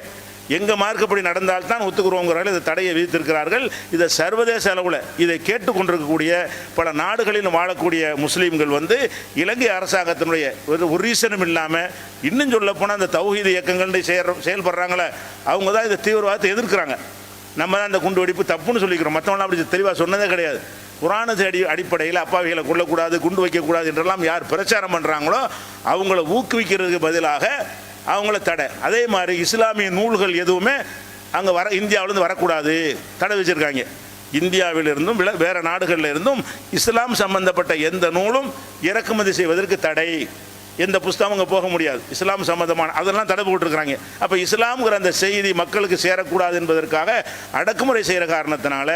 எங்கள் மார்க்கப்படி நடந்தால்தான் ஒத்துக்குறோங்கிறார்கள். இதை தடையை விதித்திருக்கிறார்கள். இதை சர்வதேச அளவில் இதை கேட்டுக்கொண்டிருக்கக்கூடிய பல நாடுகளில் வாழக்கூடிய முஸ்லீம்கள் வந்து இலங்கை அரசாங்கத்தினுடைய ஒரு ரீசனும் இல்லாமல், இன்னும் சொல்ல போனால் அந்த தௌஹீத் இயக்கங்கள் செயல்படுறாங்களே அவங்க தான் இந்த தீவிரவாதத்தை எதிர்க்கிறாங்க. நம்ம தான் இந்த குண்டு வெடிப்பு தப்புன்னு சொல்லிக்கிறோம், மற்றவங்களாம் அப்படி தெளிவாக சொன்னதே கிடையாது. குர்ஆனது அடிப்படையில் அப்பாவிகளை கொள்ளக்கூடாது, குண்டு வைக்கக்கூடாது என்றெல்லாம் யார் பிரச்சாரம் பண்ணுறாங்களோ அவங்கள ஊக்குவிக்கிறதுக்கு பதிலாக அவங்கள தடை. அதே மாதிரி இஸ்லாமிய நூல்கள் எதுவுமே அங்கே இந்தியாவிலேருந்து வரக்கூடாது, தடை வச்சுருக்காங்க. இந்தியாவிலிருந்தும் வேறு நாடுகளில் இருந்தும் இஸ்லாம் சம்பந்தப்பட்ட எந்த நூலும் இறக்குமதி செய்வதற்கு தடை. எந்த புஸ்தகம் அங்கே போக முடியாது, இஸ்லாம் சம்பந்தமான அதெல்லாம் தடை போட்டுருக்குறாங்க. அப்போ இஸ்லாம்ங்கிற அந்த செய்தி மக்களுக்கு சேரக்கூடாது என்பதற்காக அடக்குமுறை செய்கிற காரணத்தினால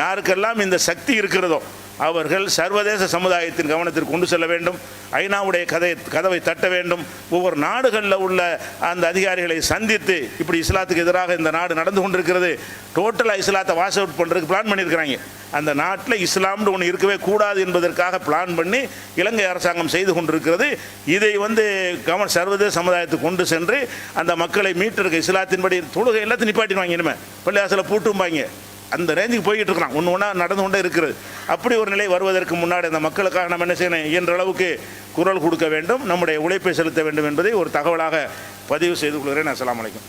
யாருக்கெல்லாம் இந்த சக்தி இருக்கிறதோ அவர்கள் சர்வதேச சமுதாயத்தின் கவனத்திற்கு கொண்டு செல்ல வேண்டும். ஐநாவுடைய கதவை தட்ட வேண்டும். ஒவ்வொரு நாடுகளில் உள்ள அந்த அதிகாரிகளை சந்தித்து, இப்படி இஸ்லாத்துக்கு எதிராக இந்த நாடு நடந்து கொண்டிருக்கிறது, டோட்டலாக இஸ்லாத்தை வாஷ் அவுட் பண்ணுறதுக்கு பிளான் பண்ணியிருக்கிறாங்க. அந்த நாட்டில் இஸ்லாம்னு ஒன்று இருக்கவே கூடாது என்பதற்காக பிளான் பண்ணி இலங்கை அரசாங்கம் செய்து கொண்டிருக்கிறது. இதை வந்து சர்வதேச சமுதாயத்துக்கு கொண்டு சென்று அந்த மக்களை மீட்டிருக்க இஸ்லாத்தின்படி தொழுகை எல்லாத்தையும் நிப்பாட்டிடுவாங்க. இனிமேல் பள்ளிவாசலை பூட்டும்பாங்க. அந்த ரேஞ்சுக்கு போய்கிட்டு இருக்கிறான், ஒன்று ஒன்றா நடந்து கொண்டே இருக்கிறது. அப்படி ஒரு நிலை வருவதற்கு முன்னாடி அந்த மக்களுக்காக நம்ம என்ன செய்யணும், இயன்ற அளவுக்கு குரல் கொடுக்க வேண்டும், நம்முடைய உழைப்பை செலுத்த வேண்டும் என்பதை ஒரு தகவலாக பதிவு செய்து கொள்கிறேன். அஸ்ஸலாமு அலைக்கும்.